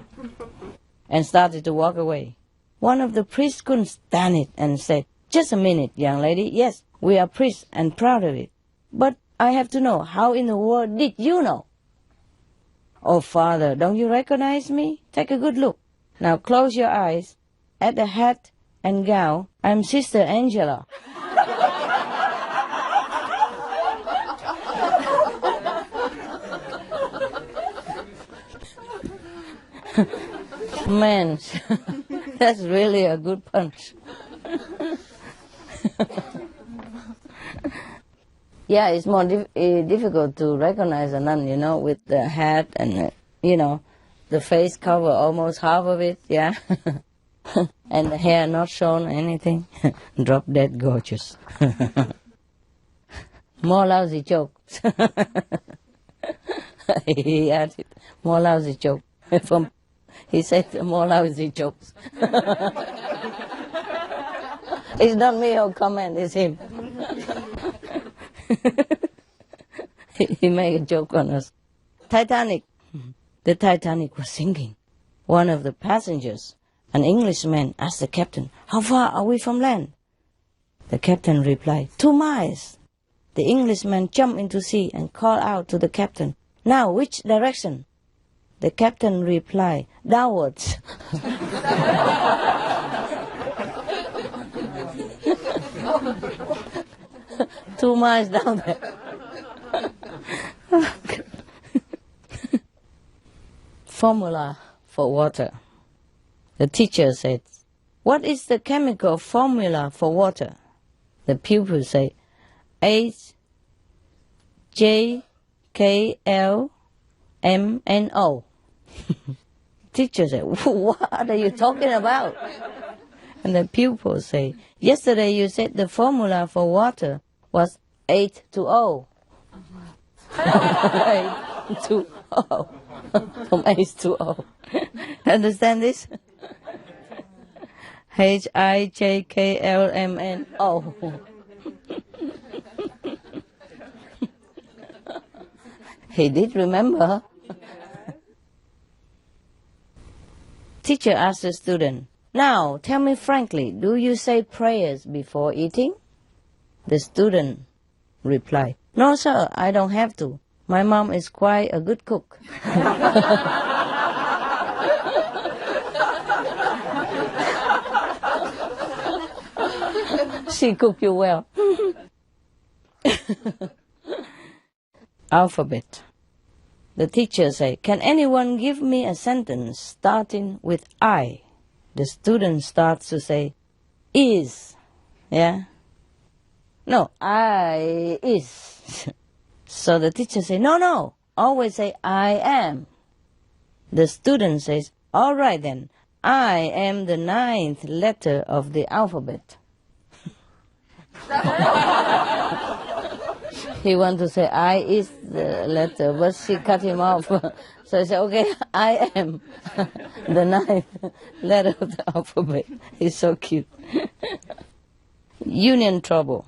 And started to walk away. One of the priests couldn't stand it and said, Just a minute, young lady. Yes, we are priests and proud of it. But I have to know, how in the world did you know? Oh, Father, don't you recognize me? Take a good look. Now close your eyes. At the hat and gown, I'm Sister Angela. Man, that's really a good punch. Yeah, it's more difficult to recognize a nun, with the hat and, the face cover, almost half of it, yeah. And the hair not shown, anything. Drop dead gorgeous. More lousy jokes. He added, more lousy jokes. He said more lousy jokes. It's not me who comment, it's him. He made a joke on us. Titanic. The Titanic was sinking. One of the passengers, an Englishman, asked the captain, "How far are we from land?" The captain replied, 2 miles. The Englishman jumped into sea and called out to the captain, "Now, which direction?" The captain replied, "Downwards." 2 miles down there. Formula for water. The teacher said, "What is the chemical formula for water?" The pupils say, HJKLMNO. Teacher said, "What are you talking about?" And the pupils say, "Yesterday you said the formula for water was H2O." 8-2-0. From H2O. Understand this? HIJKLMNO. He did remember. Teacher asked the student, "Now, tell me frankly, do you say prayers before eating?" The student replied, "No, sir, I don't have to. My mom is quite a good cook." She cook you well. Alphabet. The teacher said, "Can anyone give me a sentence starting with I?" The student starts to say, "is." Yeah? No, I is. So the teacher said, No, always say I am. The student says, "All right then, I am the 9th letter of the alphabet." He wanted to say I is the letter, but she cut him off. So he said, "Okay, I am the 9th letter of the alphabet." He's so cute. Union trouble.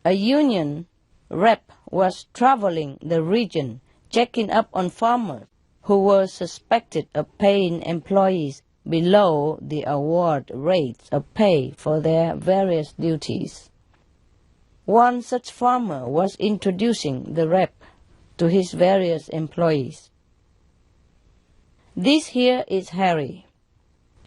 A union rep was traveling the region, checking up on farmers who were suspected of paying employees below the award rates of pay for their various duties. One such farmer was introducing the rep to his various employees. "This here is Harry,"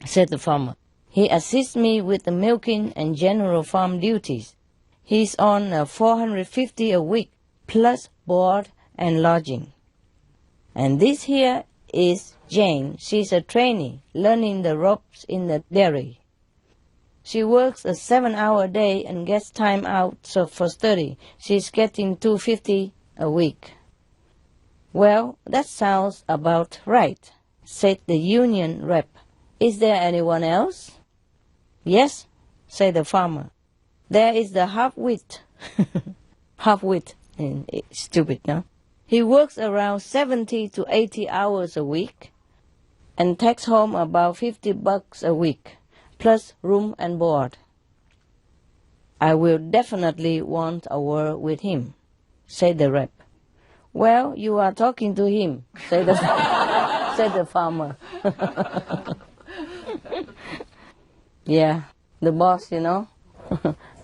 said the farmer. "He assists me with the milking and general farm duties. He's on $450 a week, plus board and lodging. And this here is Jane. She's a trainee, learning the ropes in the dairy. She works a 7-hour day and gets time out for study. She's getting $250 a week." "Well, that sounds about right," said the union rep. "Is there anyone else?" "Yes," said the farmer. "There is the half-wit." Half-wit, stupid, no? "He works around 70 to 80 hours a week and takes home about $50 a week, plus room and board." "I will definitely want a word with him," said the rep. "Well, you are talking to him," said the, said the farmer. Yeah, the boss,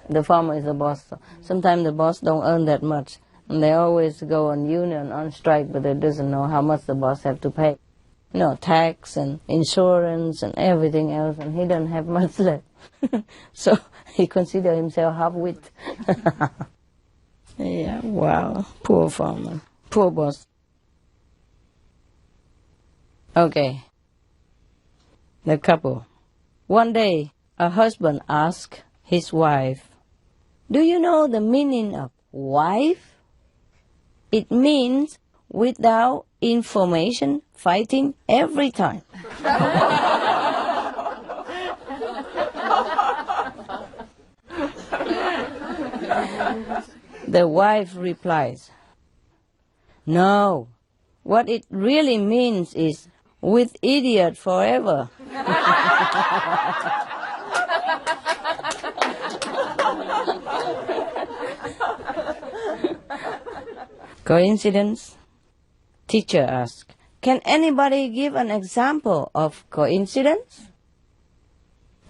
the farmer is the boss. Sometimes the boss don't earn that much, and they always go on union, on strike, but they doesn't know how much the boss have to pay. Tax and insurance and everything else, and he don't have much left. So he consider himself half-wit. Yeah, wow, poor farmer, poor boss. Okay, the couple. One day, a husband asked his wife, Do you know the meaning of wife? It means without information, fighting every time. The wife replies, no, what it really means is with idiot forever. Coincidence? Teacher asks, can anybody give an example of coincidence?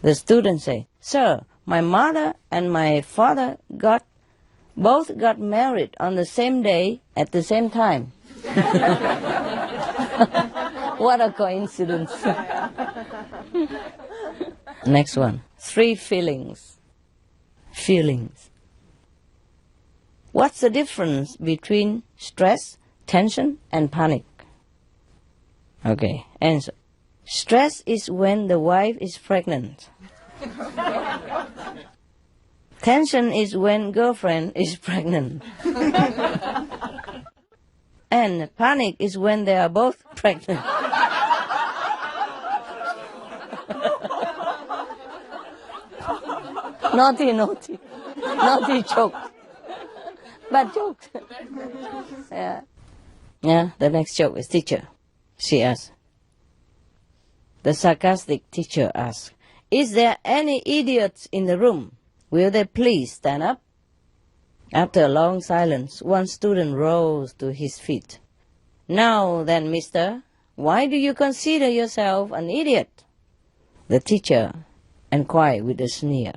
The students say, sir, my mother and my father both got married on the same day at the same time. What a coincidence. Next one. 3 feelings. Feelings. What's the difference between stress, tension, and panic? Okay, answer. Stress is when the wife is pregnant. Tension is when girlfriend is pregnant. And panic is when they are both pregnant. Naughty joke. Bad joke. Yeah, the next joke is teacher. She asks. The sarcastic teacher asks, is there any idiots in the room? Will they please stand up? After a long silence, one student rose to his feet. Now then, mister, why do you consider yourself an idiot? The teacher inquired with a sneer.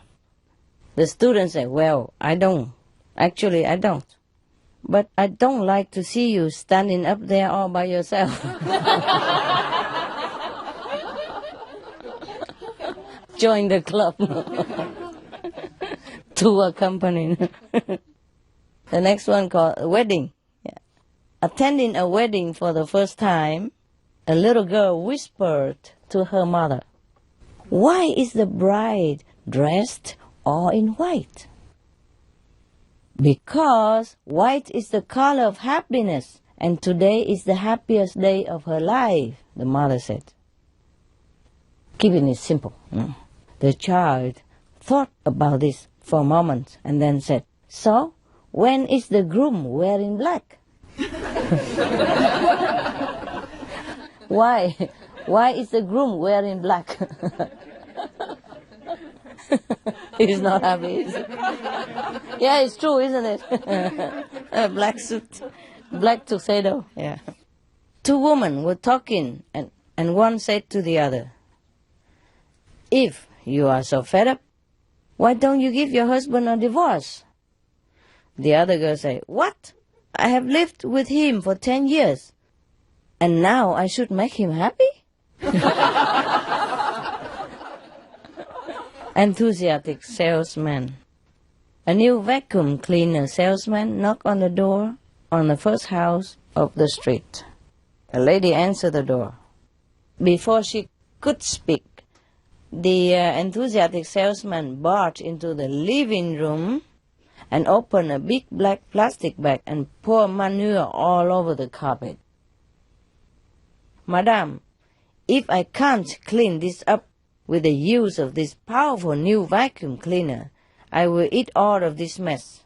The student said, well, I don't. Actually, I don't. But I don't like to see you standing up there all by yourself. Join the club. To accompany. The next one called wedding. Yeah. Attending a wedding for the first time, a little girl whispered to her mother, why is the bride dressed all in white? Because white is the color of happiness, and today is the happiest day of her life, the mother said. Keeping it simple. The child thought about this for a moment and then said, so, when is the groom wearing black? Why? Why is the groom wearing black? He's not happy, is he? Yeah, it's true, isn't it? A black suit, black tuxedo, yeah. 2 women were talking and one said to the other, if you are so fed up, why don't you give your husband a divorce? The other girl said, what? I have lived with him for 10 years, and now I should make him happy? Enthusiastic salesman. A new vacuum cleaner salesman knocked on the door on the first house of the street. A lady answered the door. Before she could speak, the enthusiastic salesman barged into the living room and opened a big black plastic bag and poured manure all over the carpet. Madam, if I can't clean this up with the use of this powerful new vacuum cleaner, I will eat all of this mess,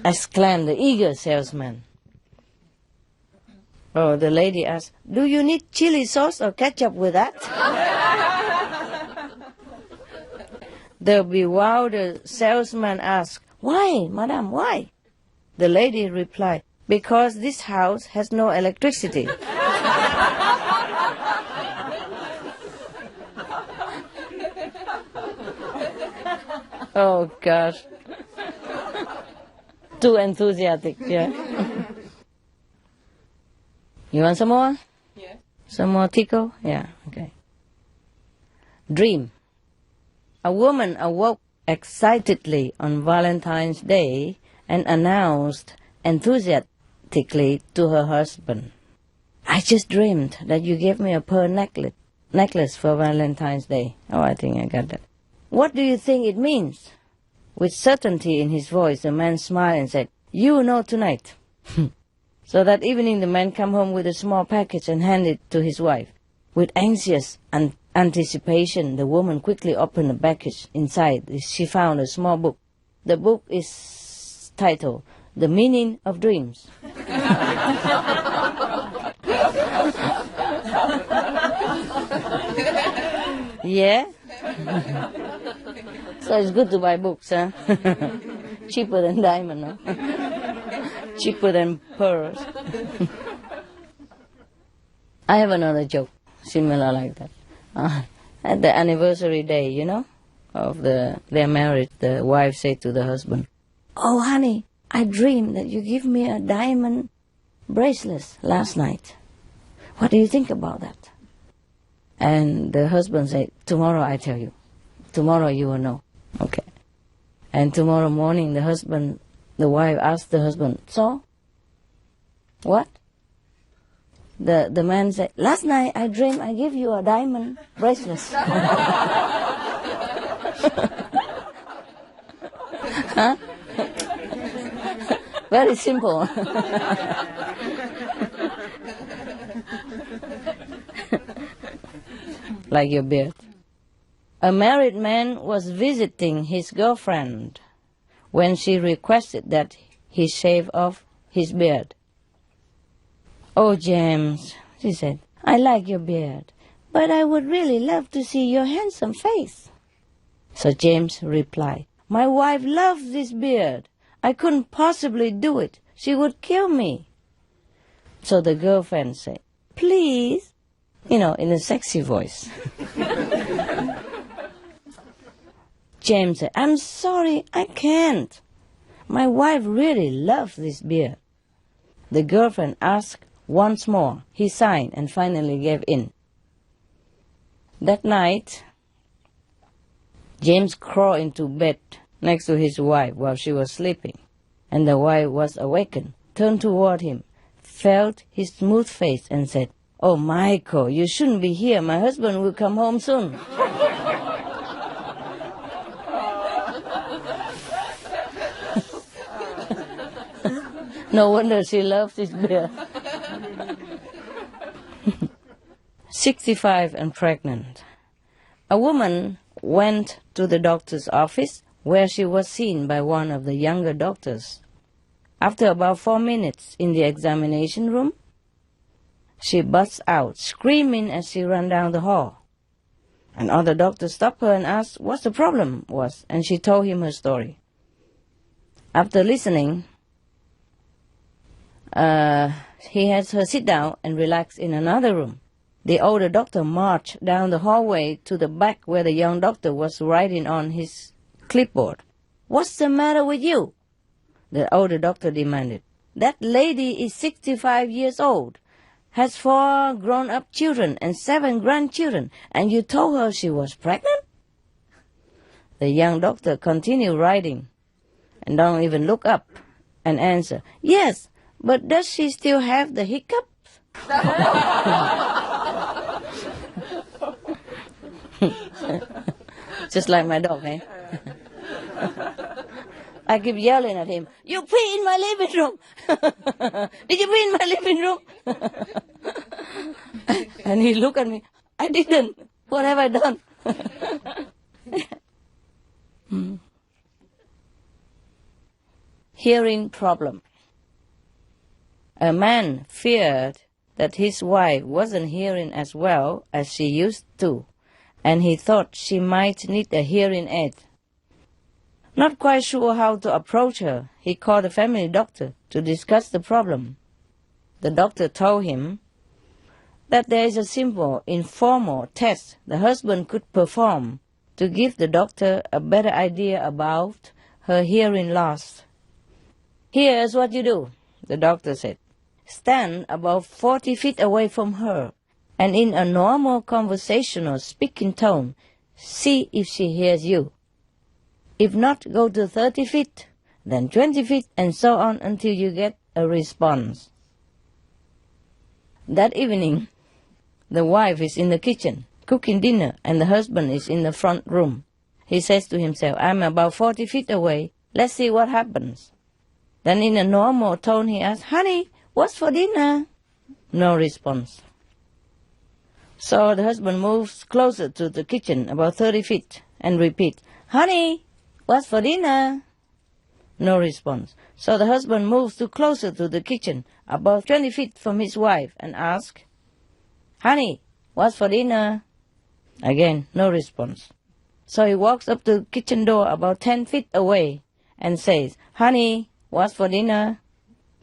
exclaimed the eager salesman. Oh, the lady asked, do you need chili sauce or ketchup with that? The bewildered salesman asked, why, madam, why? The lady replied, because this house has no electricity. Oh, gosh. Too enthusiastic, yeah. You want some more? Yeah. Some more tickle? Yeah, okay. Dream. A woman awoke excitedly on Valentine's Day and announced enthusiastically to her husband, I just dreamed that you gave me a pearl necklace for Valentine's Day. Oh, I think I got that. What do you think it means? With certainty in his voice, the man smiled and said, "You will know tonight." So that evening the man came home with a small package and handed it to his wife. With anxious anticipation, the woman quickly opened the package. Inside, she found a small book. The book is titled, "The Meaning of Dreams." Yeah? So it's good to buy books, huh? Cheaper than diamond, no? Cheaper than pearls. I have another joke, similar like that. At the anniversary day, you know, of their marriage, the wife said to the husband, "Oh, honey, I dreamed that you give me a diamond bracelet last night. What do you think about that?" And the husband said, "Tomorrow I tell you. Tomorrow you will know." Okay. And tomorrow morning the wife asked the husband, "So? What?" The man said, "Last night I dreamed I give you a diamond bracelet." Huh? Very simple. Like your beard. A married man was visiting his girlfriend when she requested that he shave off his beard. "Oh, James," she said, "I like your beard, but I would really love to see your handsome face." So James replied, "My wife loves this beard. I couldn't possibly do it. She would kill me." So the girlfriend said, "Please," in a sexy voice. James said, "I'm sorry, I can't. My wife really loves this beard." The girlfriend asked once more. He signed and finally gave in. That night, James crawled into bed next to his wife while she was sleeping, and the wife was awakened, turned toward him, felt his smooth face, and said, "Oh, Michael, you shouldn't be here. My husband will come home soon." No wonder she loves his beard. 65 and pregnant. A woman went to the doctor's office where she was seen by one of the younger doctors. After about 4 minutes in the examination room, she burst out screaming as she ran down the hall. Another doctor stopped her and asked what the problem was, and she told him her story. After listening, he had her sit down and relax in another room. The older doctor marched down the hallway to the back where the young doctor was writing on his clipboard. "What's the matter with you?" the older doctor demanded. "That lady is 65 years old, has 4 grown-up children and 7 grandchildren, and you told her she was pregnant?" The young doctor continued writing and don't even look up and answer, "Yes, but does she still have the hiccups?" Just like my dog, eh? I keep yelling at him, "You pee in my living room!" "Did you pee in my living room?" And he looked at me, "I didn't. What have I done?" Hearing problem. A man feared that his wife wasn't hearing as well as she used to, and he thought she might need a hearing aid. Not quite sure how to approach her, he called a family doctor to discuss the problem. The doctor told him that there is a simple, informal test the husband could perform to give the doctor a better idea about her hearing loss. "Here's what you do," the doctor said. "Stand about 40 feet away from her, and in a normal conversational speaking tone, see if she hears you. If not, go to 30 feet, then 20 feet, and so on until you get a response." That evening, the wife is in the kitchen cooking dinner, and the husband is in the front room. He says to himself, I'm about 40 feet away. Let's see what happens. Then in a normal tone he asks, honey, what's for dinner? No response. So the husband moves closer to the kitchen, about 30 feet, and repeats, honey, what's for dinner? No response. So the husband moves closer to the kitchen, about 20 feet from his wife, and asks, honey, what's for dinner? Again, no response. So he walks up to the kitchen door about 10 feet away and says, honey, what's for dinner?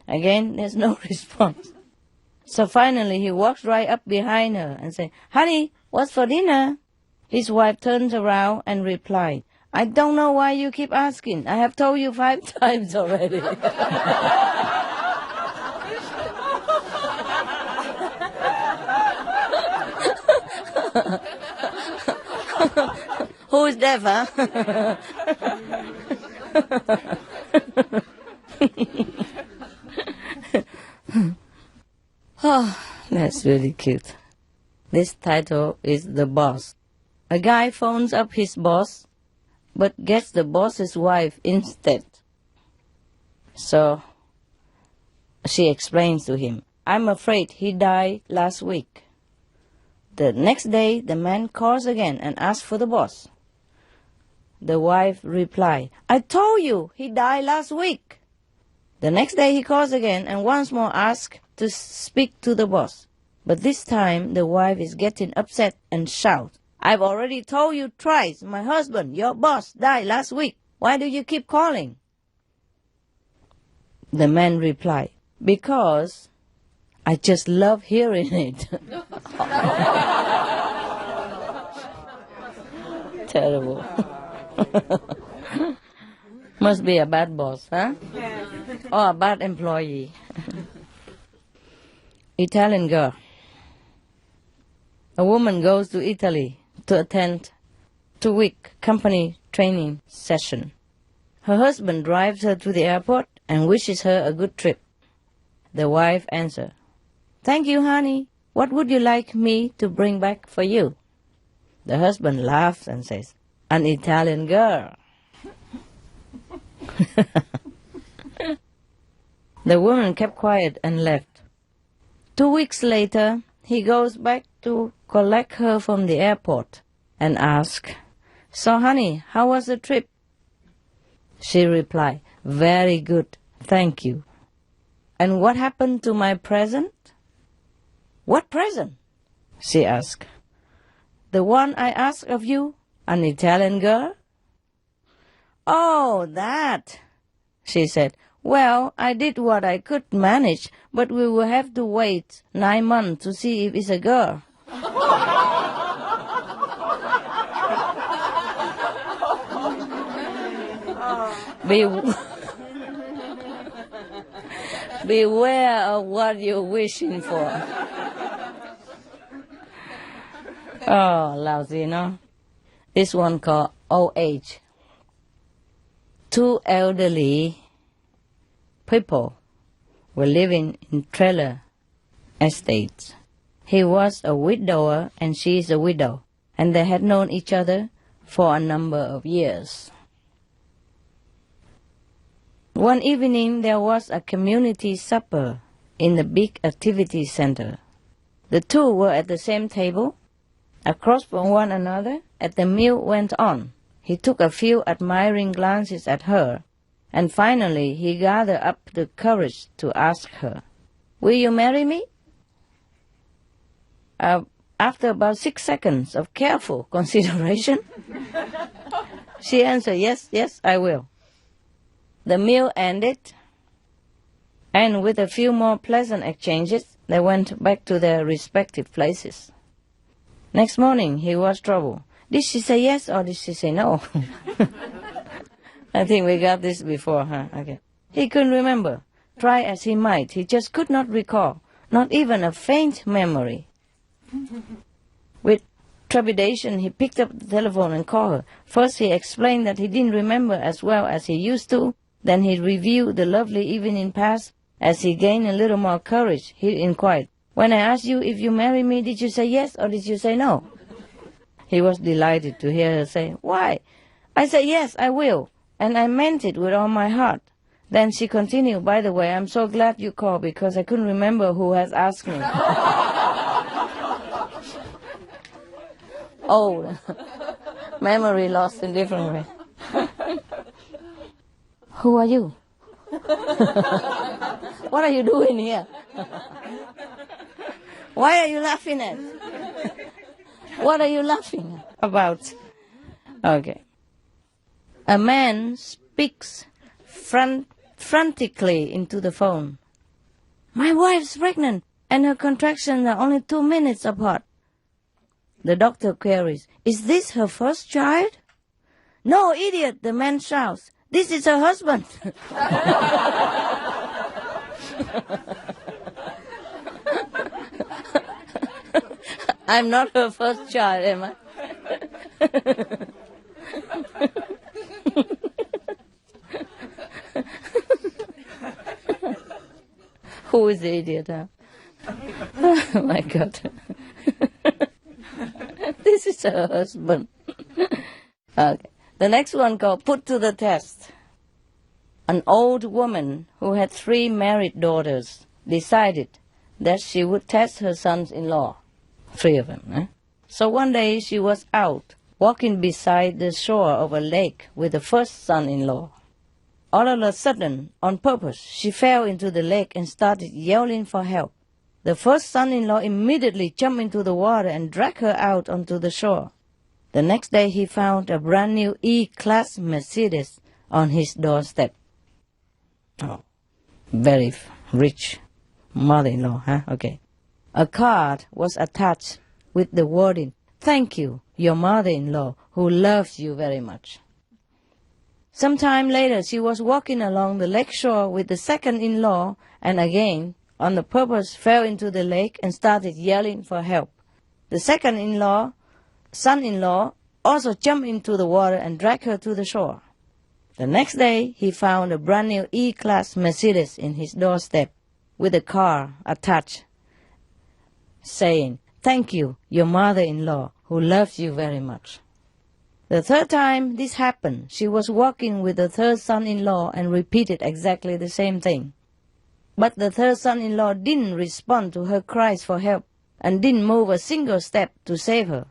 Again, there's no response. So finally he walks right up behind her and says, honey, what's for dinner? His wife turns around and replied, I don't know why you keep asking. I have told you 5 times already. Who is deaf, huh? Oh, that's really cute. This title is The Boss. A guy phones up his boss, but gets the boss's wife instead. So she explains to him, I'm afraid he died last week. The next day, the man calls again and asks for the boss. The wife replied, I told you he died last week. The next day he calls again and once more asks to speak to the boss. But this time the wife is getting upset and shouts, I've already told you twice, my husband, your boss, died last week. Why do you keep calling? The man replied, because I just love hearing it. Terrible. Must be a bad boss, huh? Or a bad employee. Italian girl. A woman goes to Italy to attend 2-week company training session. Her husband drives her to the airport and wishes her a good trip. The wife answers, Thank you, honey. What would you like me to bring back for you? The husband laughs and says, An Italian girl. The woman kept quiet and left. 2 weeks later, he goes back to collect her from the airport and asks, So, honey, how was the trip? She replied, Very good, thank you. And what happened to my present? What present? She asked. The one I asked of you, an Italian girl? Oh, that, she said. Well, I did what I could manage, but we will have to wait 9 months to see if it's a girl. Beware of what you're wishing for. Oh, lousy, no? This one called old age. 2 elderly people were living in trailer estates. He was a widower and she is a widow, and they had known each other for a number of years. One evening there was a community supper in the big activity center. The two were at the same table, across from one another, as the meal went on. He took a few admiring glances at her, and finally he gathered up the courage to ask her, Will you marry me? After about 6 seconds of careful consideration, she answered, Yes, I will. The meal ended, and with a few more pleasant exchanges, they went back to their respective places. Next morning, he was troubled. Did she say yes or did she say no? I think we got this before, huh? Okay. He couldn't remember. Try as he might, he just could not recall, not even a faint memory. With trepidation, he picked up the telephone and called her. First, he explained that he didn't remember as well as he used to. Then he reviewed the lovely evening past. As he gained a little more courage, he inquired, When I asked you if you marry me, did you say yes or did you say no? He was delighted to hear her say, Why, I said, yes, I will. And I meant it with all my heart. Then she continued, by the way, I'm so glad you called because I couldn't remember who has asked me. Oh, memory lost in different way. Who are you? What are you doing here? Why are you laughing at? What are you laughing about? Okay. A man speaks frantically into the phone. My wife's pregnant and her contractions are only 2 minutes apart. The doctor queries, is this her first child? No, idiot, the man shouts. This is her husband. I'm not her first child, am I? Who is the idiot, huh? Oh my God. This is her husband. Okay. The next one called Put to the Test. An old woman who had 3 married daughters decided that she would test her sons-in-law. 3 of them. Eh? So one day she was out walking beside the shore of a lake with the first son-in-law. All of a sudden, on purpose, she fell into the lake and started yelling for help. The first son-in-law immediately jumped into the water and dragged her out onto the shore. The next day he found a brand new E-Class Mercedes on his doorstep. Oh, very rich mother-in-law, huh? Okay. A card was attached with the wording, thank you, your mother-in-law, who loves you very much. Some time later, she was walking along the lake shore with the second-in-law and again, on the purpose, fell into the lake and started yelling for help. The second-in-law, son-in-law, also jumped into the water and dragged her to the shore. The next day, he found a brand new E-Class Mercedes in his doorstep with a car attached, saying, thank you, your mother-in-law, who loves you very much. The third time this happened, she was walking with the third son-in-law and repeated exactly the same thing. But the third son-in-law didn't respond to her cries for help and didn't move a single step to save her.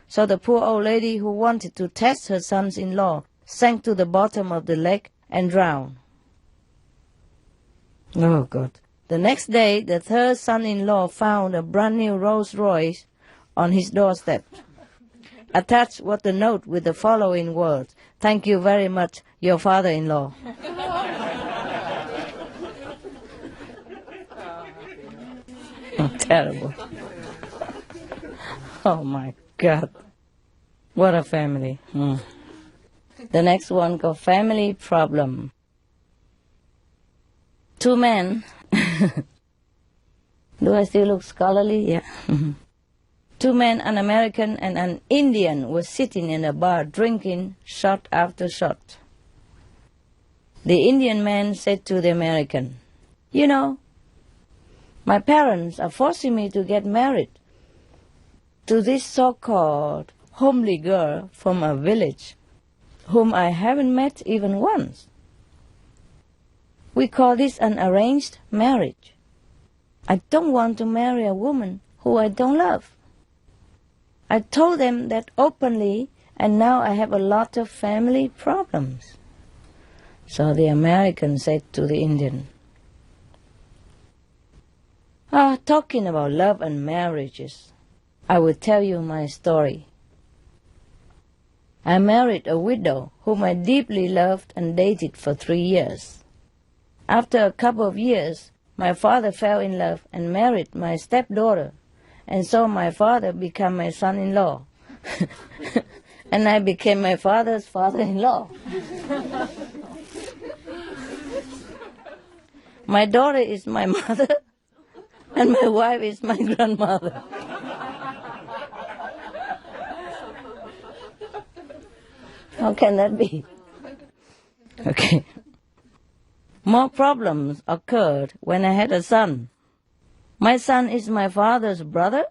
So the poor old lady who wanted to test her sons-in-law sank to the bottom of the lake and drowned. Oh, God. The next day, the third son-in-law found a brand new Rolls-Royce on his doorstep. Attached was the note with the following words, thank you very much, your father-in-law. Terrible. Oh my God. What a family. The next one called family problem. 2 men. Do I still look scholarly? Yeah. 2 men, an American and an Indian, were sitting in a bar drinking shot after shot. The Indian man said to the American, you know, my parents are forcing me to get married to this so-called homely girl from a village whom I haven't met even once. We call this an arranged marriage. I don't want to marry a woman who I don't love. I told them that openly, and now I have a lot of family problems. So the American said to the Indian, talking about love and marriages, I will tell you my story. I married a widow whom I deeply loved and dated for 3 years. After a couple of years, my father fell in love and married my stepdaughter, and so my father became my son-in-law. And I became my father's father-in-law. My daughter is my mother, and my wife is my grandmother. How can that be? Okay. More problems occurred when I had a son. My son is my father's brother,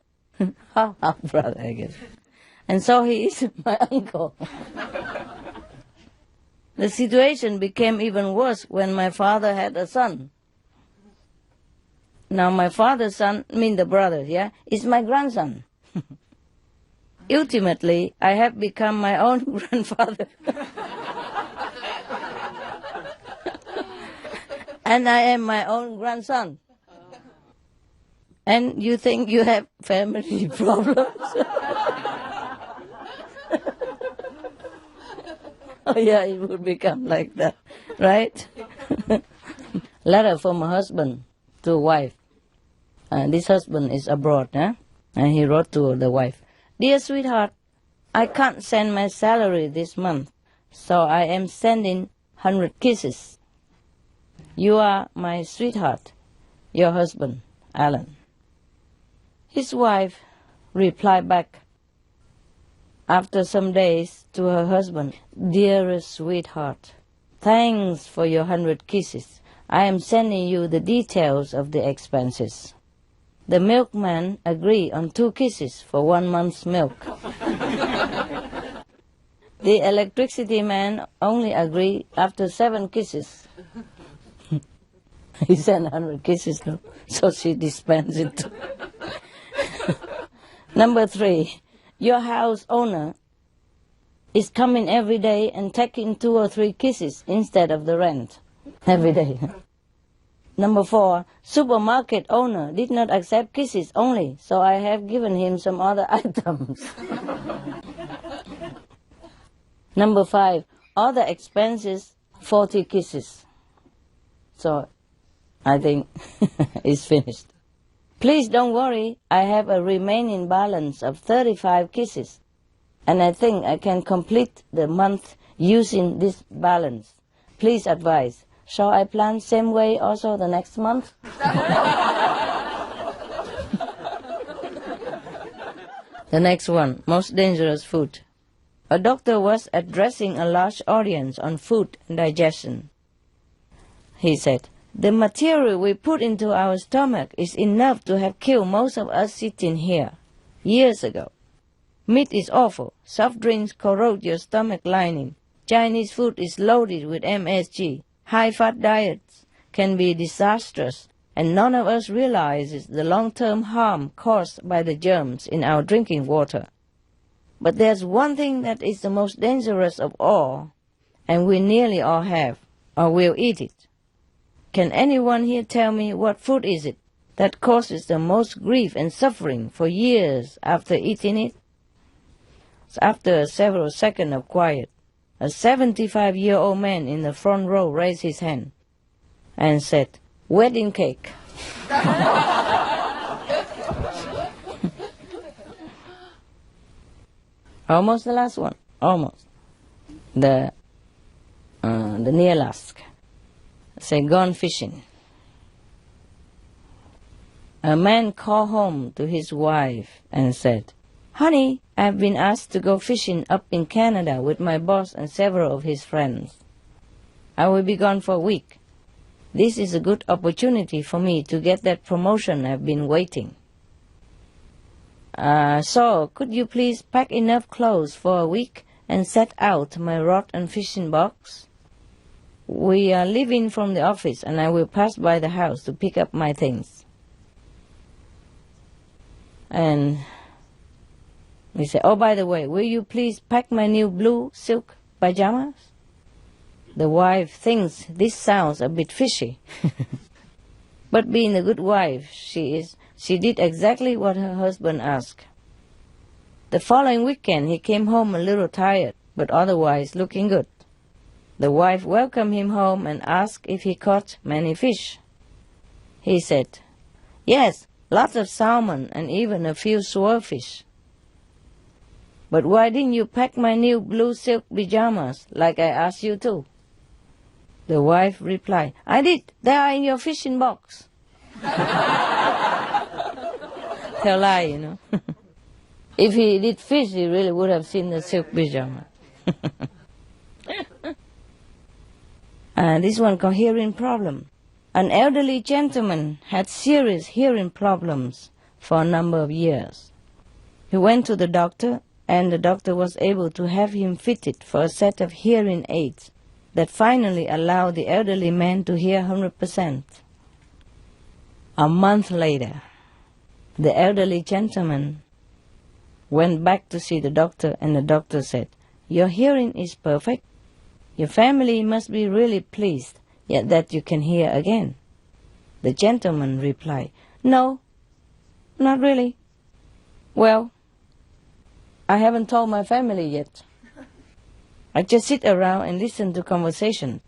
half brother, I guess. And so he is my uncle. The situation became even worse when my father had a son. Now my father's son, the brother, is my grandson. Ultimately, I have become my own grandfather. And I am my own grandson. And you think you have family problems? Oh yeah, it would become like that, right? Letter from a husband to a wife. This husband is abroad, and he wrote to the wife, "Dear sweetheart, I can't send my salary this month, so I am sending 100 kisses. You are my sweetheart, your husband, Alan." His wife replied back after some days to her husband, "Dearest sweetheart, thanks for your 100 kisses. I am sending you the details of the expenses. The milkman agreed on 2 kisses for 1 month's milk. The electricity man only agreed after 7 kisses." He sent 100 kisses, though, so she dispensed it. Number 3, your house owner is coming every day and taking 2 or 3 kisses instead of the rent every day. Number 4, supermarket owner did not accept kisses only, so I have given him some other items. Number 5, other expenses, 40 kisses. So I think it's finished. Please don't worry, I have a remaining balance of 35 kisses, and I think I can complete the month using this balance. Please advise. Shall I plan same way also the next month? The next one, most dangerous food. A doctor was addressing a large audience on food and digestion. He said, "The material we put into our stomach is enough to have killed most of us sitting here years ago. Meat is awful. Soft drinks corrode your stomach lining. Chinese food is loaded with MSG. High-fat diets can be disastrous, and none of us realizes the long-term harm caused by the germs in our drinking water. But there's one thing that is the most dangerous of all, and we nearly all have, or will eat it. Can anyone here tell me what food is it that causes the most grief and suffering for years after eating it?" So after several seconds of quiet, a 75-year-old man in the front row raised his hand and said, "Wedding cake." Almost the last one. Almost. The near last. Say, gone fishing. A man called home to his wife and said, "Honey, I've been asked to go fishing up in Canada with my boss and several of his friends. I will be gone for a week. This is a good opportunity for me to get that promotion I've been waiting. So, could you please pack enough clothes for a week and set out my rod and fishing box? We are leaving from the office and I will pass by the house to pick up my things." And we say, "Oh, by the way, will you please pack my new blue silk pajamas?" The wife thinks this sounds a bit fishy. But being a good wife she did exactly what her husband asked. The following weekend he came home a little tired, but otherwise looking good. The wife welcomed him home and asked if he caught many fish. He said, "Yes, lots of salmon and even a few swordfish." "But why didn't you pack my new blue silk pajamas like I asked you to?" The wife replied, "I did. They are in your fishing box." Tell lie, If he did fish, he really would have seen the silk pajama. This one called hearing problem. An elderly gentleman had serious hearing problems for a number of years. He went to the doctor, and the doctor was able to have him fitted for a set of hearing aids that finally allowed the elderly man to hear 100%. A month later, the elderly gentleman went back to see the doctor, and the doctor said, "Your hearing is perfect. Your family must be really pleased yet that you can hear again." The gentleman replied, "No, not really. Well, I haven't told my family yet. I just sit around and listen to conversation.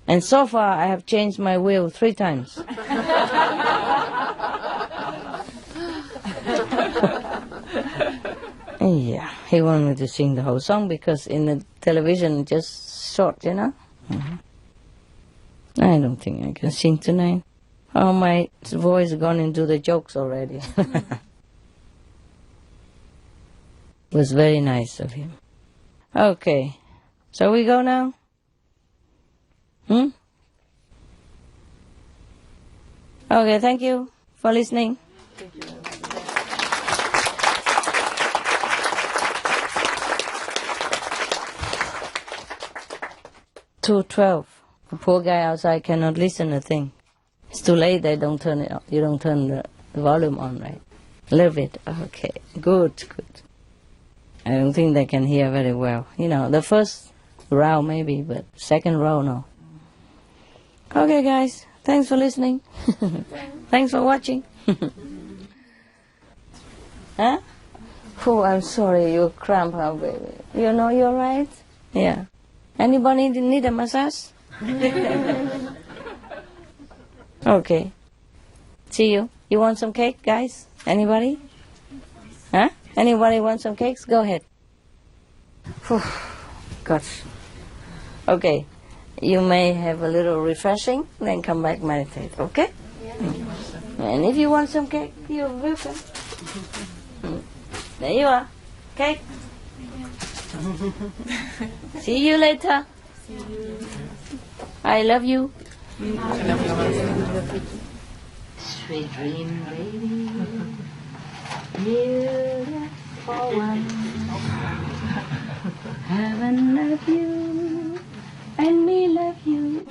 And so far I have changed my will 3 times. Yeah, he wanted me to sing the whole song because in the television it's just short, you know. I don't think I can sing tonight. Oh, my voice gone into the jokes already. It was very nice of him. Okay, so we go now? Okay, thank you for listening. Thank you. 2:12. The poor guy outside cannot listen a thing. It's too late, they don't turn it up. You don't turn the volume on, right? A little bit. Okay, good. I don't think they can hear very well. You know, the first round maybe, but second round, no. Okay, guys, thanks for listening. Thanks for watching. Huh? Oh, I'm sorry, you cramp up, baby. You know you're right? Yeah. Anybody need a massage? Okay. See you. You want some cake, guys? Anybody? Huh? Anybody want some cakes? Go ahead. Whew. Gosh. Okay. You may have a little refreshing, then come back meditate, okay? And if you want some cake, you're welcome. There you are. Cake. See you later. I love you. Sweet dream, baby. Beautiful one. Heaven love you, and me love you.